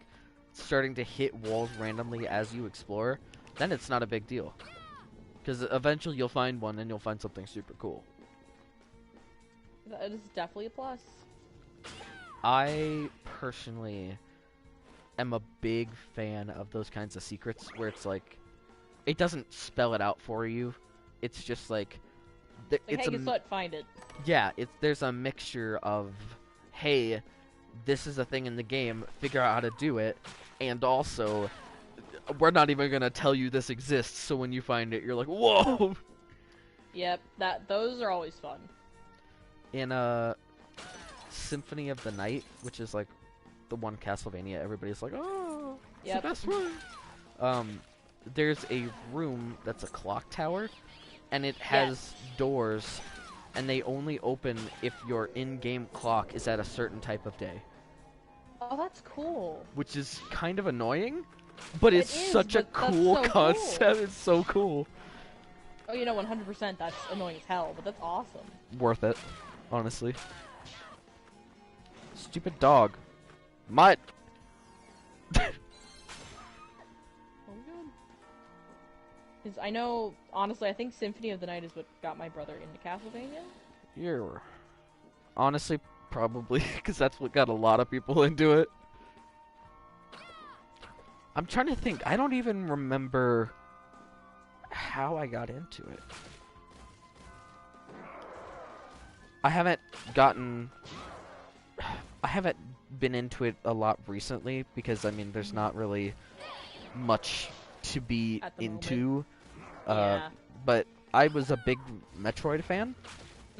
A: starting to hit walls randomly as you explore, then it's not a big deal. Because eventually you'll find one and you'll find something super cool.
B: That is definitely a plus.
A: I personally am a big fan of those kinds of secrets where it's like, it doesn't spell it out for you. It's just like,
B: Like, hey, guess what? Find it.
A: yeah, there's a mixture of, hey, this is a thing in the game, figure out how to do it, and also, we're not even gonna tell you this exists, so when you find it, you're like, whoa!
B: Yep, those are always fun.
A: In Symphony of the Night, which is like the one Castlevania everybody's like, oh, it's
B: Yep.
A: the best one. There's a room that's a clock tower, and it has doors, and they only open if your in-game clock is at a certain type of day.
B: Oh, that's cool.
A: Which is kind of annoying, but it's
B: It is,
A: such a
B: but that's
A: cool
B: so
A: concept.
B: cool.
A: It's so cool.
B: Oh, 100% that's annoying as hell, but that's awesome.
A: Worth it, honestly. Stupid dog. Mutt!
B: Oh, good. Because I know, honestly, I think Symphony of the Night is what got my brother into Castlevania.
A: You're... Honestly, probably, because that's what got a lot of people into it. I'm trying to think. I don't even remember how I got into it. I haven't been into it a lot recently because, I mean, there's not really much to be
B: At the
A: into.
B: Yeah.
A: But I was a big Metroid fan,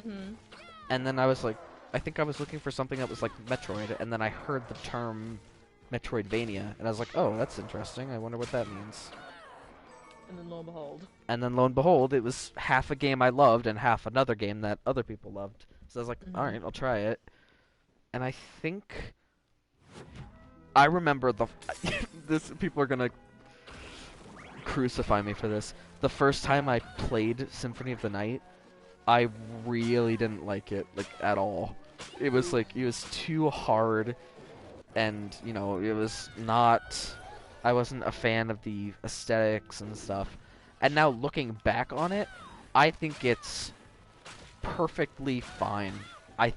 B: Mm-hmm.
A: and then I was like, I think I was looking for something that was like Metroid, and then I heard the term Metroidvania, and I was like, oh, that's interesting. I wonder what that means.
B: And then lo and behold.
A: And then lo and behold, it was half a game I loved and half another game that other people loved. So I was like, all right, I'll try it. And I think I remember this. People are gonna crucify me for this. The first time I played Symphony of the Night, I really didn't like it, like, at all. It was like, it was too hard, and, you know, it was not... I wasn't a fan of the aesthetics and stuff. And now, looking back on it, I think it's perfectly fine. I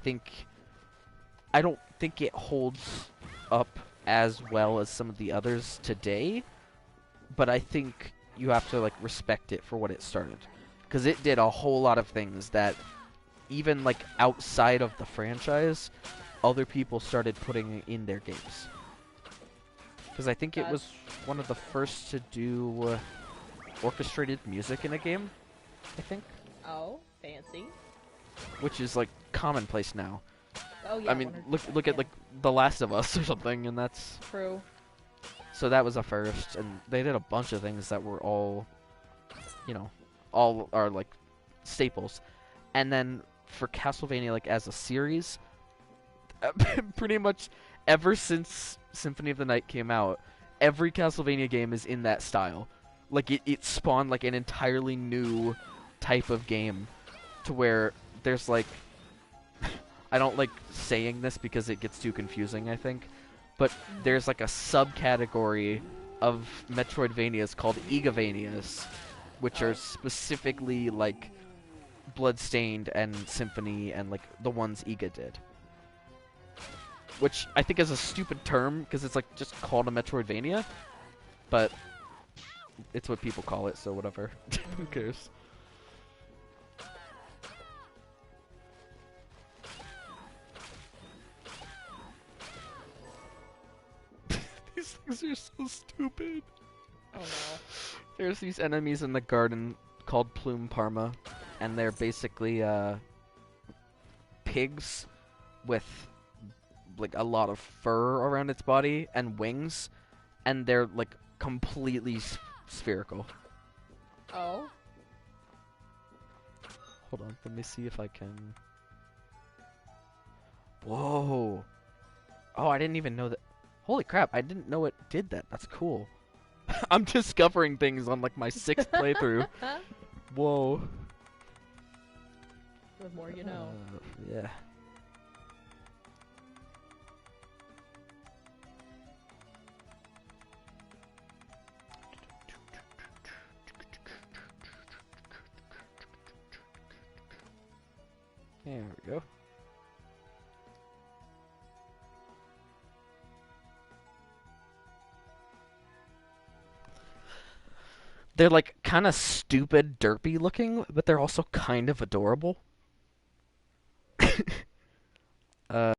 A: don't think it holds up as well as some of the others today, but I think you have to, like, respect it for what it started. Because it did a whole lot of things that, even, like, outside of the franchise, other people started putting in their games. Because I think it was one of the first to do orchestrated music in a game, I think.
B: Oh, fancy.
A: Which is, like, commonplace now.
B: Oh, yeah,
A: I mean,
B: 100%,
A: look at, like, The Last of Us or something, and that's...
B: True.
A: So that was a first, and they did a bunch of things that were all, you know, all are, like, staples. And then for Castlevania, like, as a series, pretty much ever since Symphony of the Night came out, every Castlevania game is in that style. Like, it spawned, like, an entirely new type of game to where there's, like... I don't like saying this because it gets too confusing, I think. But there's, like, a subcategory of Metroidvanias called Igavanias, which are specifically, like, Bloodstained and Symphony and, like, the ones Iga did. Which I think is a stupid term, because it's, like, just called a Metroidvania. But it's what people call it, so whatever. Who cares? These things are so stupid.
B: Oh, no.
A: There's these enemies in the garden called Plume Parma, and they're basically pigs with, like, a lot of fur around its body and wings, and they're, like, completely spherical.
B: Oh?
A: Hold on, let me see if I can... Whoa! Oh, I didn't even know that... Holy crap, I didn't know it did that. That's cool. I'm discovering things on, like, my 6th playthrough. Whoa.
B: The more you know.
A: Yeah. There we go. They're like kind of stupid, derpy looking, but they're also kind of adorable. uh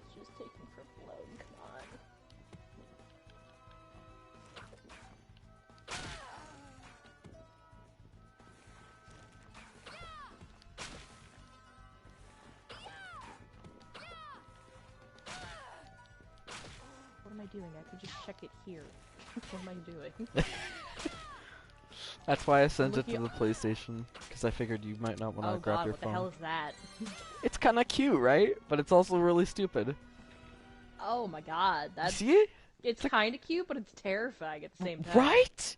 B: It's just taking for blow, come on. What am I doing? I could just check it here. What am I doing?
A: That's why I sent it
B: looking
A: to the PlayStation, because I figured you might not want to
B: Oh
A: grab
B: god,
A: your
B: what
A: phone.
B: the hell is that?
A: It's kind of cute, right? But it's also really stupid.
B: Oh my god,
A: You
B: that's...
A: see it?
B: It's kinda cute, but it's terrifying at the same time.
A: Right?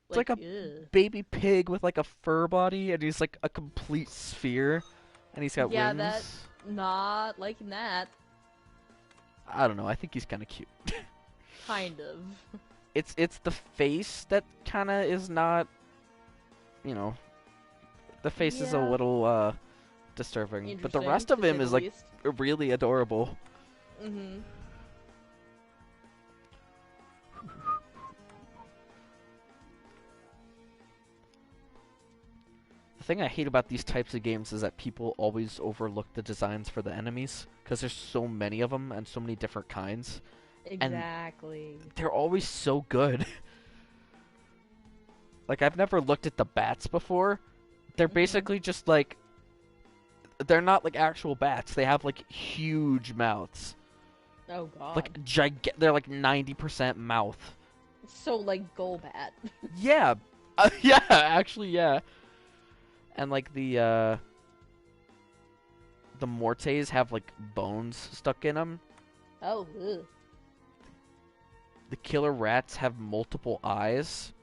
A: It's like a
B: ugh.
A: baby pig with like a fur body, and he's like a complete sphere, and he's got
B: Yeah,
A: wings.
B: that's not liking that.
A: I don't know. I think he's kind of cute.
B: Kind of.
A: It's the face that kind of is not, you know, the face is a
B: Yeah.
A: little disturbing, but the
B: Interesting,
A: rest of
B: to say
A: him
B: the
A: is like
B: least.
A: really adorable.
B: Mm-hmm.
A: The thing I hate about these types of games is that people always overlook the designs for the enemies, because there's so many of them and so many different kinds.
B: Exactly.
A: They're always so good. Like, I've never looked at the bats before. They're basically just like... They're not like actual bats. They have like huge mouths.
B: Oh god.
A: Like, they're like 90% mouth.
B: So, like, Golbat.
A: Yeah. Yeah, actually, yeah. And like the Mortes have like bones stuck in them.
B: Oh, ugh.
A: The killer rats have multiple eyes.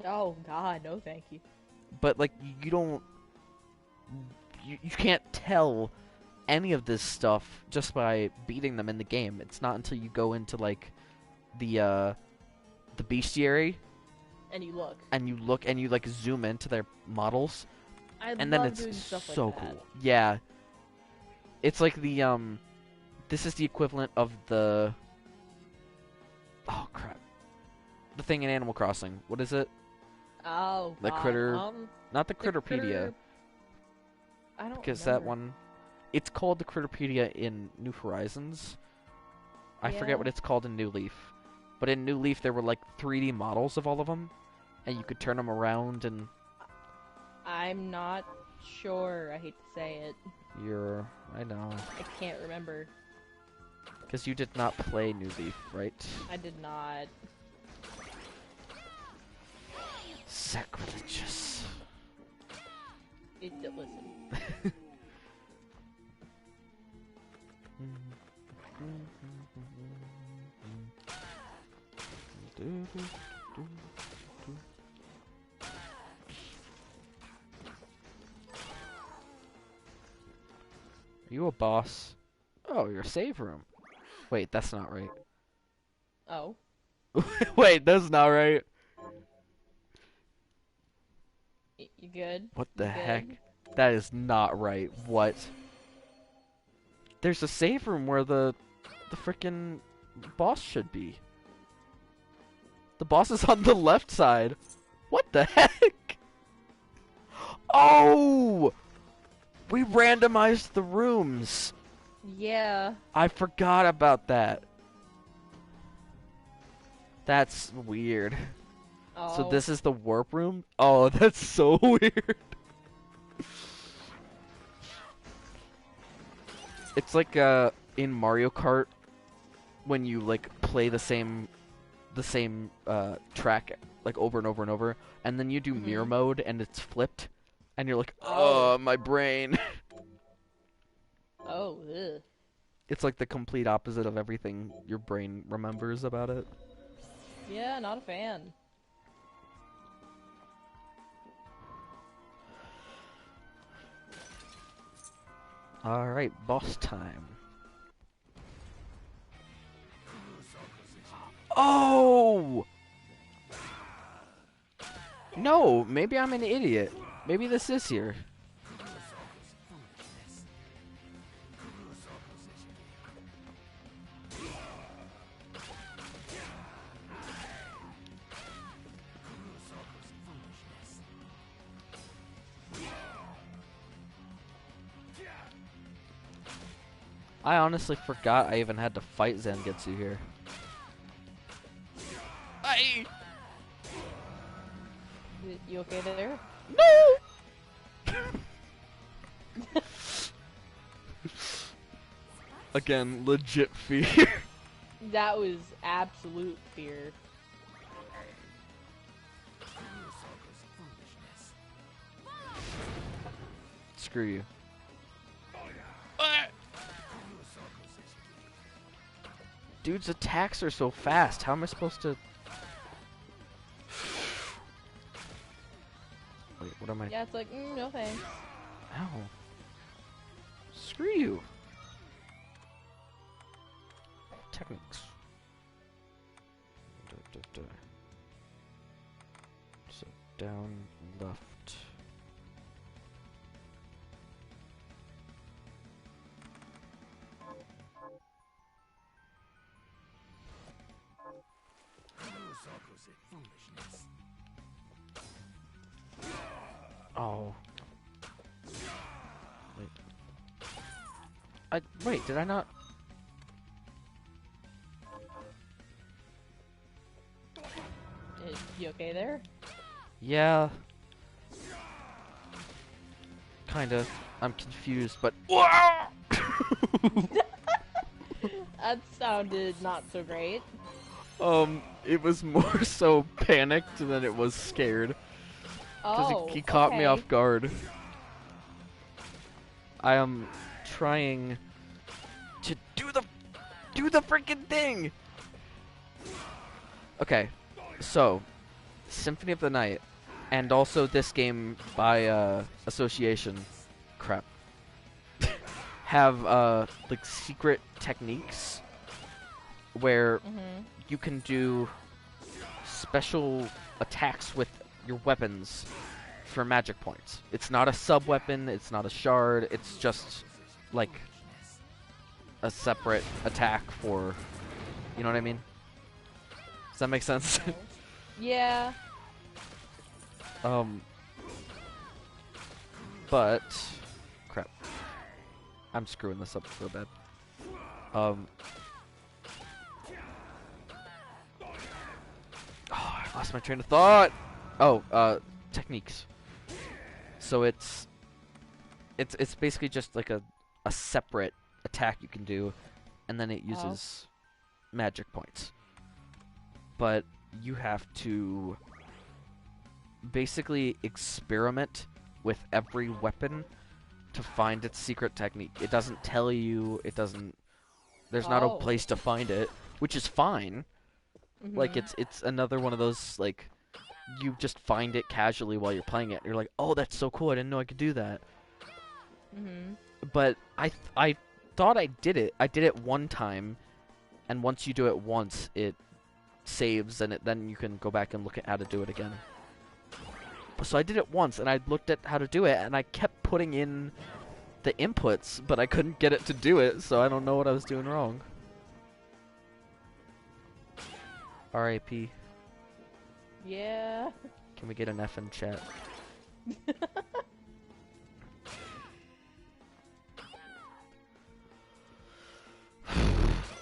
B: Oh god, no thank you.
A: But like you don't you can't tell any of this stuff just by beating them in the game. It's not until you go into like the bestiary
B: And you look.
A: and you like zoom into their models,
B: I
A: and
B: love
A: then it's
B: doing stuff
A: so
B: like that.
A: cool. Yeah. It's like the this is the equivalent of the oh crap. The thing in Animal Crossing. What is it?
B: Oh,
A: The
B: god.
A: critter Not the
B: the
A: Critterpedia.
B: critter- I don't
A: Because
B: remember.
A: that one, it's called the Critterpedia in New Horizons. I
B: Yeah.
A: forget what it's called in New Leaf. But in New Leaf, there were like 3D models of all of them, and you could turn them around, and
B: I'm not sure. I hate to say it.
A: I know.
B: I can't remember.
A: Because you did not play New Leaf, right?
B: I did not.
A: Sacrilegious.
B: Listen.
A: Are you a boss? Oh, your save room. Wait, that's not right.
B: Oh.
A: Wait, that's not right.
B: You good?
A: What
B: You
A: the
B: good?
A: heck? That is not right. What? There's a save room where the frickin' boss should be. The boss is on the left side. What the heck? Oh! We randomized the rooms.
B: Yeah.
A: I forgot about that. That's weird.
B: Oh.
A: So this is the warp room? Oh, that's so weird. It's like in Mario Kart when you like play the same track like over and over and over, and then you do mirror mode and it's flipped, and you're like, oh, my brain.
B: Oh, ugh.
A: It's like the complete opposite of everything your brain remembers about it.
B: Yeah, not a fan.
A: Alright, boss time. Oh! No, maybe I'm an idiot. Maybe this is here. I honestly forgot I even had to fight Zangetsu here. Aye.
B: You okay there?
A: No! Again, legit fear.
B: That was absolute fear.
A: Screw you. Dude's attacks are so fast. How am I supposed to... Wait, what am I...
B: Yeah, it's like, no thanks.
A: Ow. Screw you. Techniques. So, down, left. Oh. Wait, did I not?
B: You okay there?
A: Yeah. Kinda. I'm confused, but...
B: That sounded not so great.
A: It was more so panicked than it was scared.
B: Oh,
A: Because he caught me
B: okay.
A: off guard. I am trying to do the freaking thing! Okay, so, Symphony of the Night, and also this game by association, crap, have like secret techniques where you can do special attacks with your weapons for magic points. It's not a sub-weapon, it's not a shard, it's just like a separate attack for, you know what I mean? Does that make sense?
B: Yeah.
A: But crap. I'm screwing this up so bad. Oh, I lost my train of thought. Oh, techniques. So it's basically just like a separate attack you can do, and then it uses magic points. But you have to basically experiment with every weapon to find its secret technique. It doesn't tell you, there's not a place to find it, which is fine. Like, it's another one of those, like, you just find it casually while you're playing it. You're like, oh, that's so cool, I didn't know I could do that. But I thought I did it. I did it one time, and once you do it once, it saves, and then you can go back and look at how to do it again. So I did it once, and I looked at how to do it, and I kept putting in the inputs, but I couldn't get it to do it, so I don't know what I was doing wrong. R.I.P.
B: Yeah.
A: Can we get an F in chat?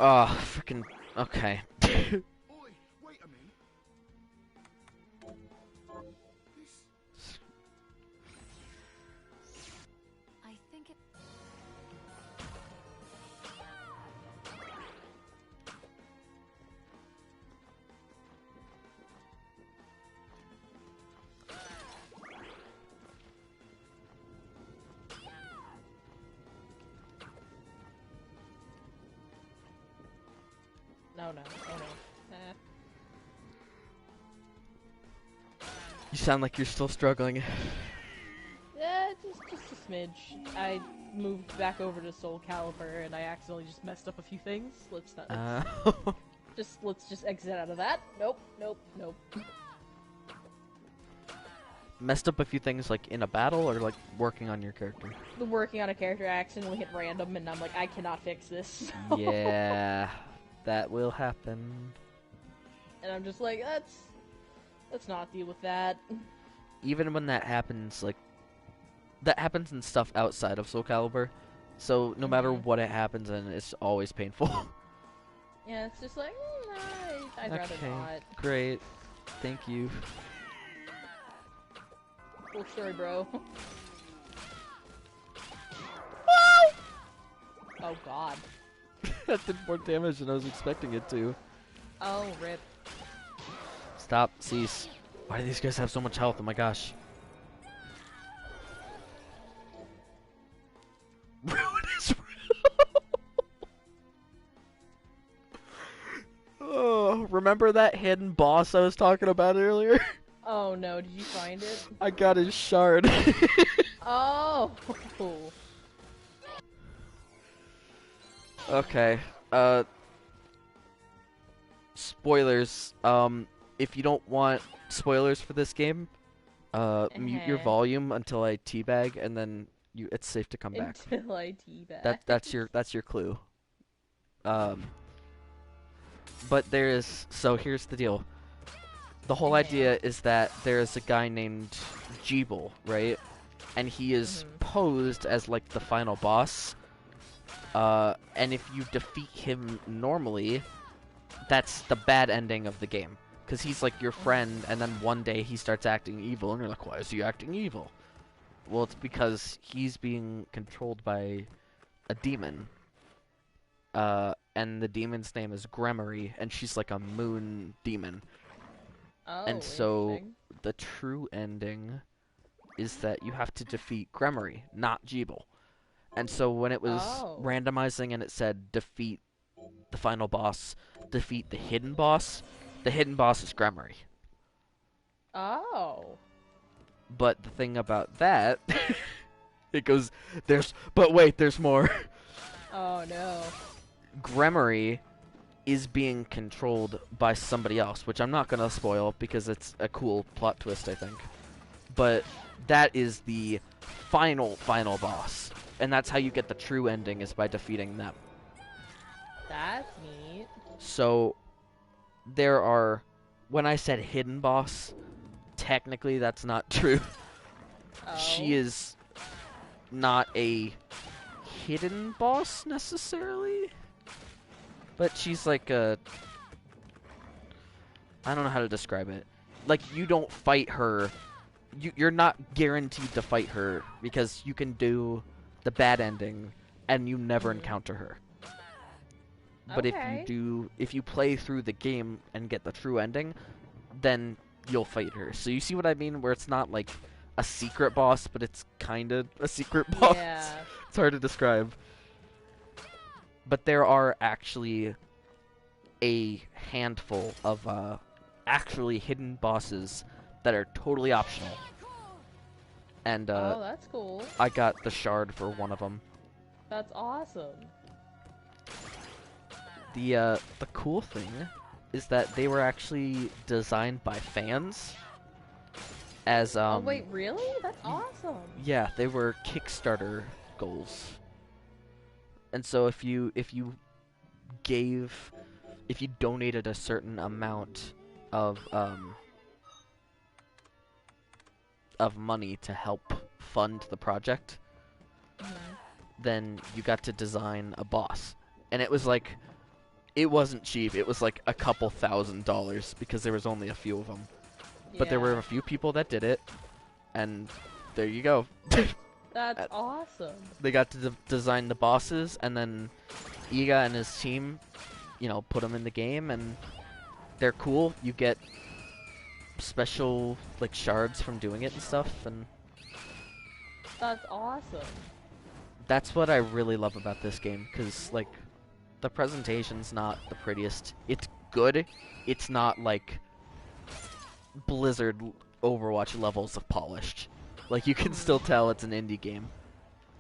A: Oh, freaking. Okay.
D: Oi, wait a minute.
C: I think it.
B: No, no, oh no.
A: You sound like you're still struggling.
B: Yeah, just a smidge. I moved back over to Soul Calibur and I accidentally just messed up a few things. Let's just exit out of that. Nope, nope, nope.
A: Messed up a few things, like in a battle, or like working on your character?
B: Working on a character, I accidentally hit random and I'm like, I cannot fix this.
A: Yeah, that will happen.
B: And I'm just like, let's not deal with that.
A: Even when that happens, like, that happens in stuff outside of Soul Calibur, so no matter what it happens in, it's always painful.
B: Yeah, it's just like, I'd rather not.
A: Great. Thank you.
B: Cool story, bro. Oh god.
A: That did more damage than I was expecting it to.
B: Oh, rip.
A: Stop, cease. Why do these guys have so much health? Oh my gosh. Ruin is Oh, remember that hidden boss I was talking about earlier?
B: Oh no, did you find it?
A: I got his shard.
B: Oh!
A: Okay, spoilers. If you don't want spoilers for this game, mute your volume until I teabag, and then it's safe to come back.
B: Until I teabag.
A: That's your clue. But so here's the deal. The whole idea is that there's a guy named Jeeble, right? And he is posed as like the final boss. And if you defeat him normally, that's the bad ending of the game. Because he's like your friend, and then one day he starts acting evil, and you're like, why is he acting evil? Well, it's because he's being controlled by a demon. And the demon's name is Gremory, and she's like a moon demon.
B: Oh,
A: and so the true ending is that you have to defeat Gremory, not Jeeble. And so when it was randomizing and it said defeat the final boss, defeat the hidden boss is Gremory.
B: Oh.
A: But the thing about that, it goes, but wait, there's more.
B: Oh no.
A: Gremory is being controlled by somebody else, which I'm not going to spoil because it's a cool plot twist, I think. But that is the final boss. And that's how you get the true ending, is by defeating them.
B: That's neat.
A: So, there are... When I said hidden boss, technically that's not true.
B: Oh.
A: She is not a hidden boss, necessarily. But she's like a... I don't know how to describe it. Like, you don't fight her. You're not guaranteed to fight her, because you can do the bad ending, and you never encounter her. But if you play through the game and get the true ending, then you'll fight her. So you see what I mean? Where it's not like a secret boss, but it's kind of a secret boss.
B: Yeah.
A: It's hard to describe. But there are actually a handful of actually hidden bosses that are totally optional. And
B: oh, that's cool.
A: I got the shard for one of them.
B: That's awesome.
A: The cool thing is that they were actually designed by fans as
B: Oh wait, really? That's awesome.
A: yeah, they were Kickstarter goals. And so if you donated a certain amount of money to help fund the project, then you got to design a boss. And it was like, it wasn't cheap. It was like a couple $1,000s because there was only a few of them. But there were a few people that did it, and there you go.
B: That's awesome.
A: They got to design the bosses, and then Iga and his team, put them in the game, and they're cool. You get special like shards from doing it and stuff, and
B: that's awesome.
A: That's what I really love about this game, because like the presentation's not the prettiest. It's good. It's not like Blizzard Overwatch levels of polished. Like, you can still tell it's an indie game.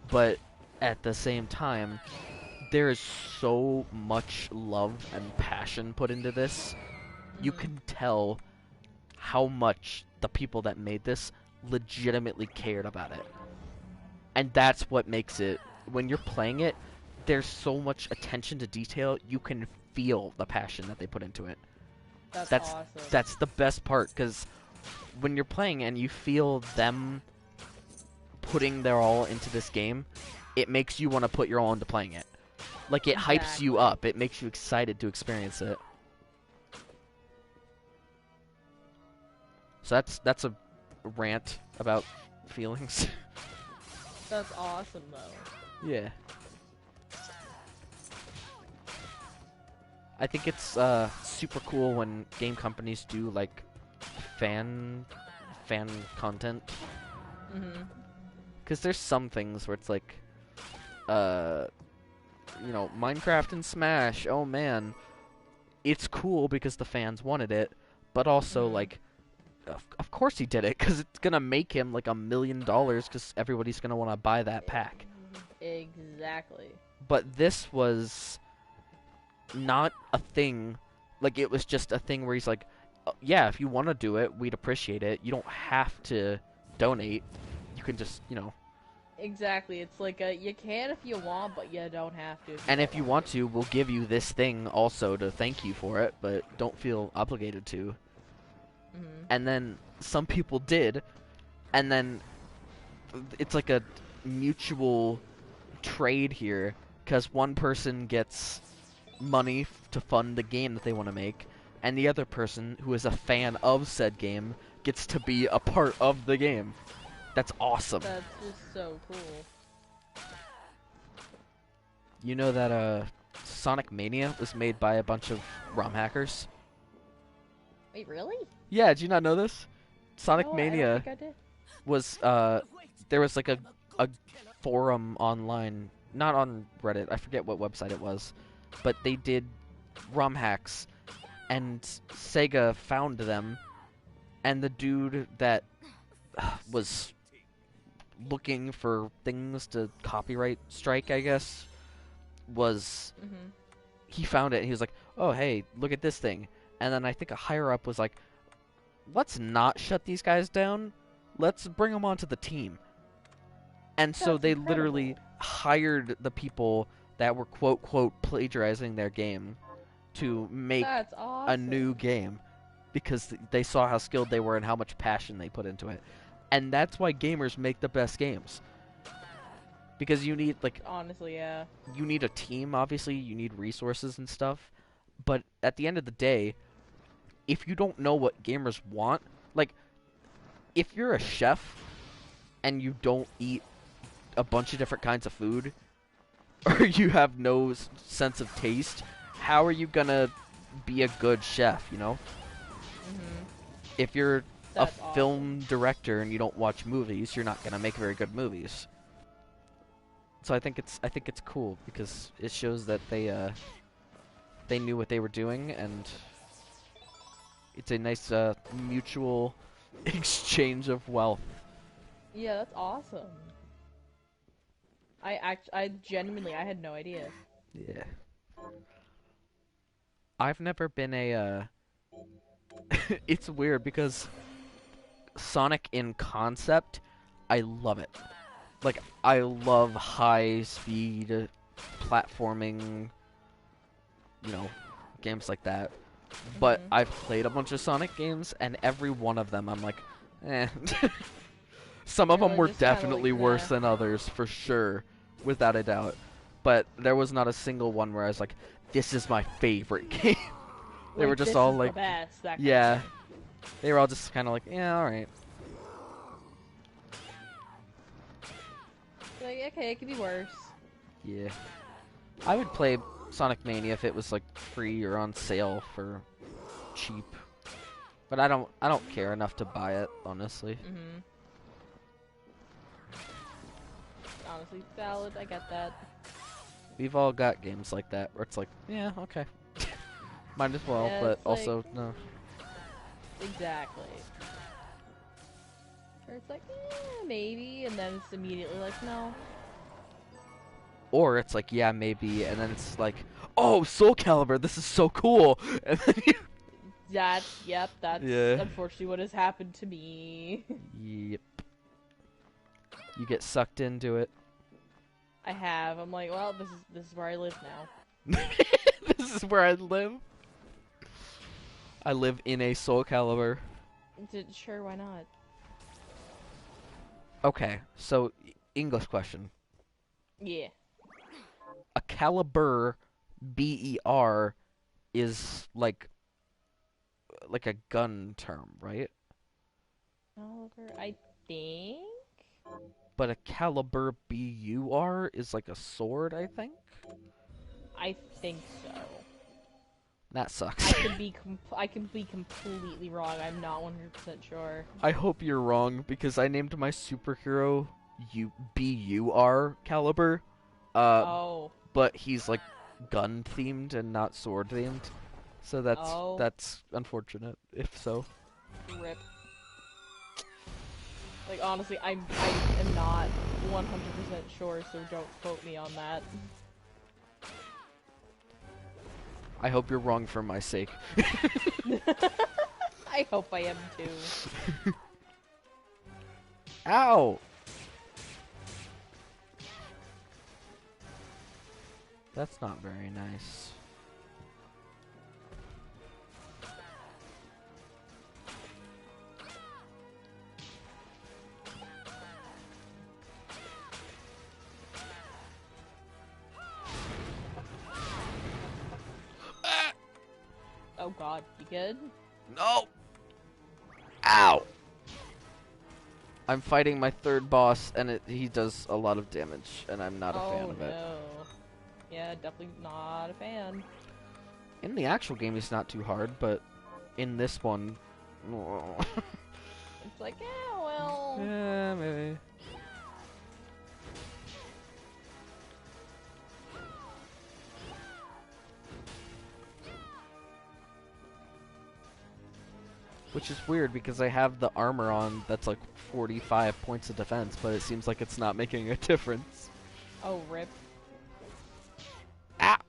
A: But at the same time, there is so much love and passion put into this. You can tell how much the people that made this legitimately cared about it. And that's what makes it, when you're playing it, there's so much attention to detail, you can feel the passion that they put into it.
B: That's awesome.
A: That's the best part, because when you're playing and you feel them putting their all into this game, it makes you want to put your all into playing it. Like, it hypes you up. It makes you excited to experience it. So that's a rant about feelings.
B: That's awesome, though.
A: Yeah. I think it's super cool when game companies do like fan content. Because there's some things where it's like, Minecraft and Smash. Oh man, it's cool because the fans wanted it, but also like, of course he did it because it's gonna make him like $1 million because everybody's gonna want to buy that pack.
B: Exactly.
A: But this was not a thing. Like, it was just a thing where he's like, yeah, if you want to do it, we'd appreciate it. You don't have to donate. You can just,
B: Exactly. It's like, you can if you want, but you don't have to.
A: And if you want to, we'll give you this thing also to thank you for it, but don't feel obligated to. And then some people did, and then it's like a mutual trade here, because one person gets money to fund the game that they want to make, and the other person, who is a fan of said game, gets to be a part of the game. That's awesome.
B: That's just so cool.
A: You know that Sonic Mania was made by a bunch of ROM hackers?
B: Wait, really?
A: Yeah, did you not know this? Sonic
B: No,
A: Mania
B: I don't think I did.
A: was there was like a forum online, not on Reddit, I forget what website it was, but they did ROM hacks, and Sega found them, and the dude that was looking for things to copyright strike, I guess, was he found it and he was like, oh hey, look at this thing. And then I think a higher up was like, let's not shut these guys down, let's bring them onto the team. And so they literally hired the people that were quote plagiarizing their game to make a new game, because they saw how skilled they were and how much passion they put into it. And that's why gamers make the best games. Because you need, like...
B: Honestly, yeah.
A: You need a team, obviously. You need resources and stuff. But at the end of the day, if you don't know what gamers want... Like, if you're a chef and you don't eat a bunch of different kinds of food, or you have no sense of taste, how are you gonna be a good chef, you know? If you're a film director and you don't watch movies, you're not gonna make very good movies. So I think it's cool because it shows that they knew what they were doing, and it's a nice mutual exchange of wealth.
B: Yeah, that's awesome. I genuinely, I had no idea.
A: Yeah. I've never been it's weird because Sonic in concept, I love it. Like, I love high-speed platforming, games like that. But I've played a bunch of Sonic games, and every one of them I'm like, eh. Some of them were definitely worse than others, for sure, without a doubt. But there was not a single one where I was like, this is my favorite game. They were just all like,
B: the best, that kind
A: yeah.
B: of thing.
A: They were all just kind of like, yeah, alright.
B: Like, okay, it could be worse.
A: Yeah. I would play Sonic Mania if it was like free or on sale for cheap. But I don't care enough to buy it, honestly.
B: Honestly, valid, I get that.
A: We've all got games like that where it's like, yeah, okay. Might as well,
B: Yeah,
A: but
B: it's
A: also,
B: like,
A: no.
B: Exactly. Or it's like, maybe, and then it's immediately like, no.
A: Or it's like, yeah, maybe, and then it's like, oh, Soul Calibur, this is so cool! And then
B: That's
A: yeah.
B: unfortunately what has happened to me.
A: Yep. You get sucked into it.
B: I have. I'm like, well, this is where I live now.
A: This is where I live. I live in a Soul Calibur.
B: Sure, why not?
A: Okay, so English question.
B: Yeah.
A: A caliber, B-E-R, is like a gun term, right?
B: Oliver, I think.
A: But a caliber, B-U-R, is like a sword, I think?
B: I think so.
A: That sucks.
B: I can be completely wrong. I'm not 100% sure.
A: I hope you're wrong, because I named my superhero B-U-R caliber.
B: Oh.
A: But he's like gun themed and not sword themed. So that's unfortunate, if so.
B: Rip. Like, honestly, I am not 100% sure, so don't quote me on that.
A: I hope you're wrong for my sake.
B: I hope I am too.
A: Ow! That's not very nice.
B: Oh god, you good?
A: No! Ow! I'm fighting my third boss, and he does a lot of damage, and I'm not a fan of it.
B: Oh no. Yeah, definitely not a fan.
A: In the actual game, he's not too hard, but in this one...
B: It's like, yeah, well...
A: Yeah, maybe. Which is weird because I have the armor on that's like 45 points of defense, but it seems like it's not making a difference.
B: Oh, rip.
A: Ah!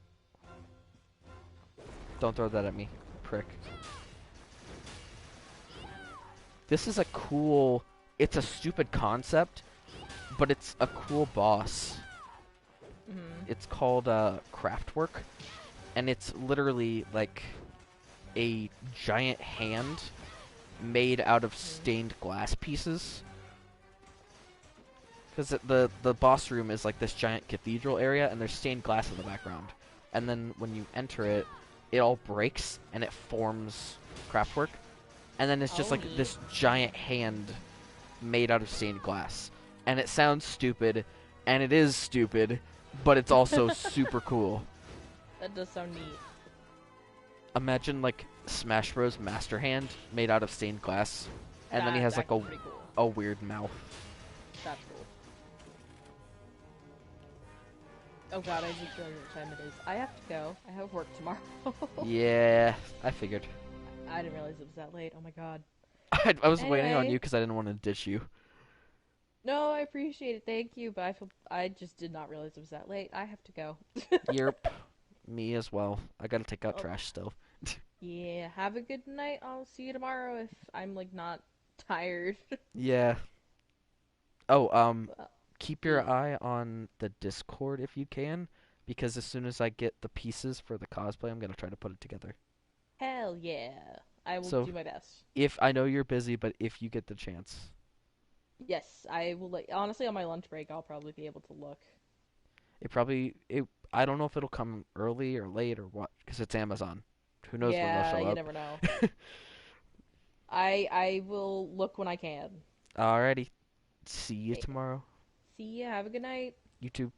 A: Don't throw that at me, prick. This is a cool... It's a stupid concept, but it's a cool boss. It's called Craftwork, and it's literally like a giant hand made out of stained glass pieces. Because the boss room is like this giant cathedral area, and there's stained glass in the background. And then when you enter it, it all breaks, and it forms Craftwork. And then it's just like this giant hand made out of stained glass. And it sounds stupid, and it is stupid, but it's also super cool.
B: That does sound neat.
A: Imagine like Smash Bros. Master Hand made out of stained glass, and then he has like
B: cool.
A: a weird mouth.
B: That's cool. Oh god, I just realized what time it is. I have to go. I have work tomorrow.
A: Yeah, I figured.
B: I didn't realize it was that late. Oh my god.
A: I was waiting on
B: Anyway.
A: you because I didn't want to ditch you.
B: No, I appreciate it. Thank you, but I just did not realize it was that late. I have to go.
A: Yerp. Me as well. I gotta take out
B: Oh.
A: trash still.
B: Yeah, have a good night. I'll see you tomorrow if I'm like not tired.
A: Yeah. Oh,
B: Well,
A: keep your
B: yeah.
A: eye on the Discord if you can, because as soon as I get the pieces for the cosplay, I'm gonna try to put it together.
B: Hell yeah. I will
A: So
B: do my best.
A: if I know you're busy, but if you get the chance,
B: Yes, I will like honestly on my lunch break I'll probably be able to look.
A: it I don't know if it'll come early or late or what, because it's Amazon. Who knows when they'll
B: Yeah,
A: show
B: you
A: up?
B: never know. I will look when I can.
A: Alrighty. See you
B: Okay.
A: tomorrow.
B: See ya, have a good night.
A: You too.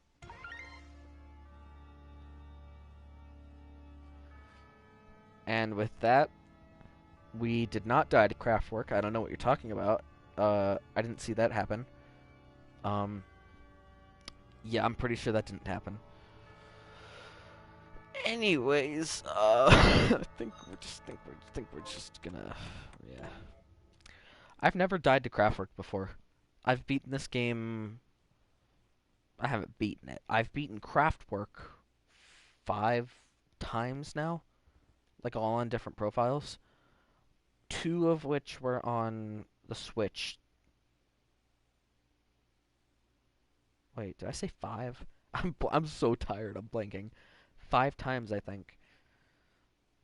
A: And with that, we did not die to Craftwork. I don't know what you're talking about. I didn't see that happen. Um, yeah, I'm pretty sure that didn't happen. Anyways, I think we're just gonna, yeah. I've never died to Craftwork before. I've beaten this game. I haven't beaten it. I've beaten Craftwork 5 times now, like all on different profiles. 2 of which were on the Switch. Wait, did I say 5? I'm so tired. I'm blanking. 5 times, I think.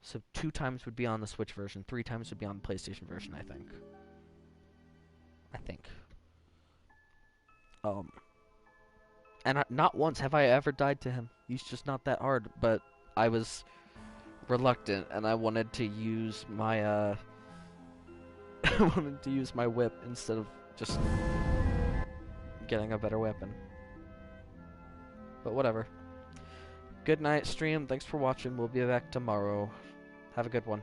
A: So 2 times would be on the Switch version. 3 times would be on the PlayStation version, I think. Um, and not once have I ever died to him. He's just not that hard. But I was reluctant, and I wanted to use my I wanted to use my whip instead of just getting a better weapon. But whatever. Good night, stream. Thanks for watching. We'll be back tomorrow. Have a good one.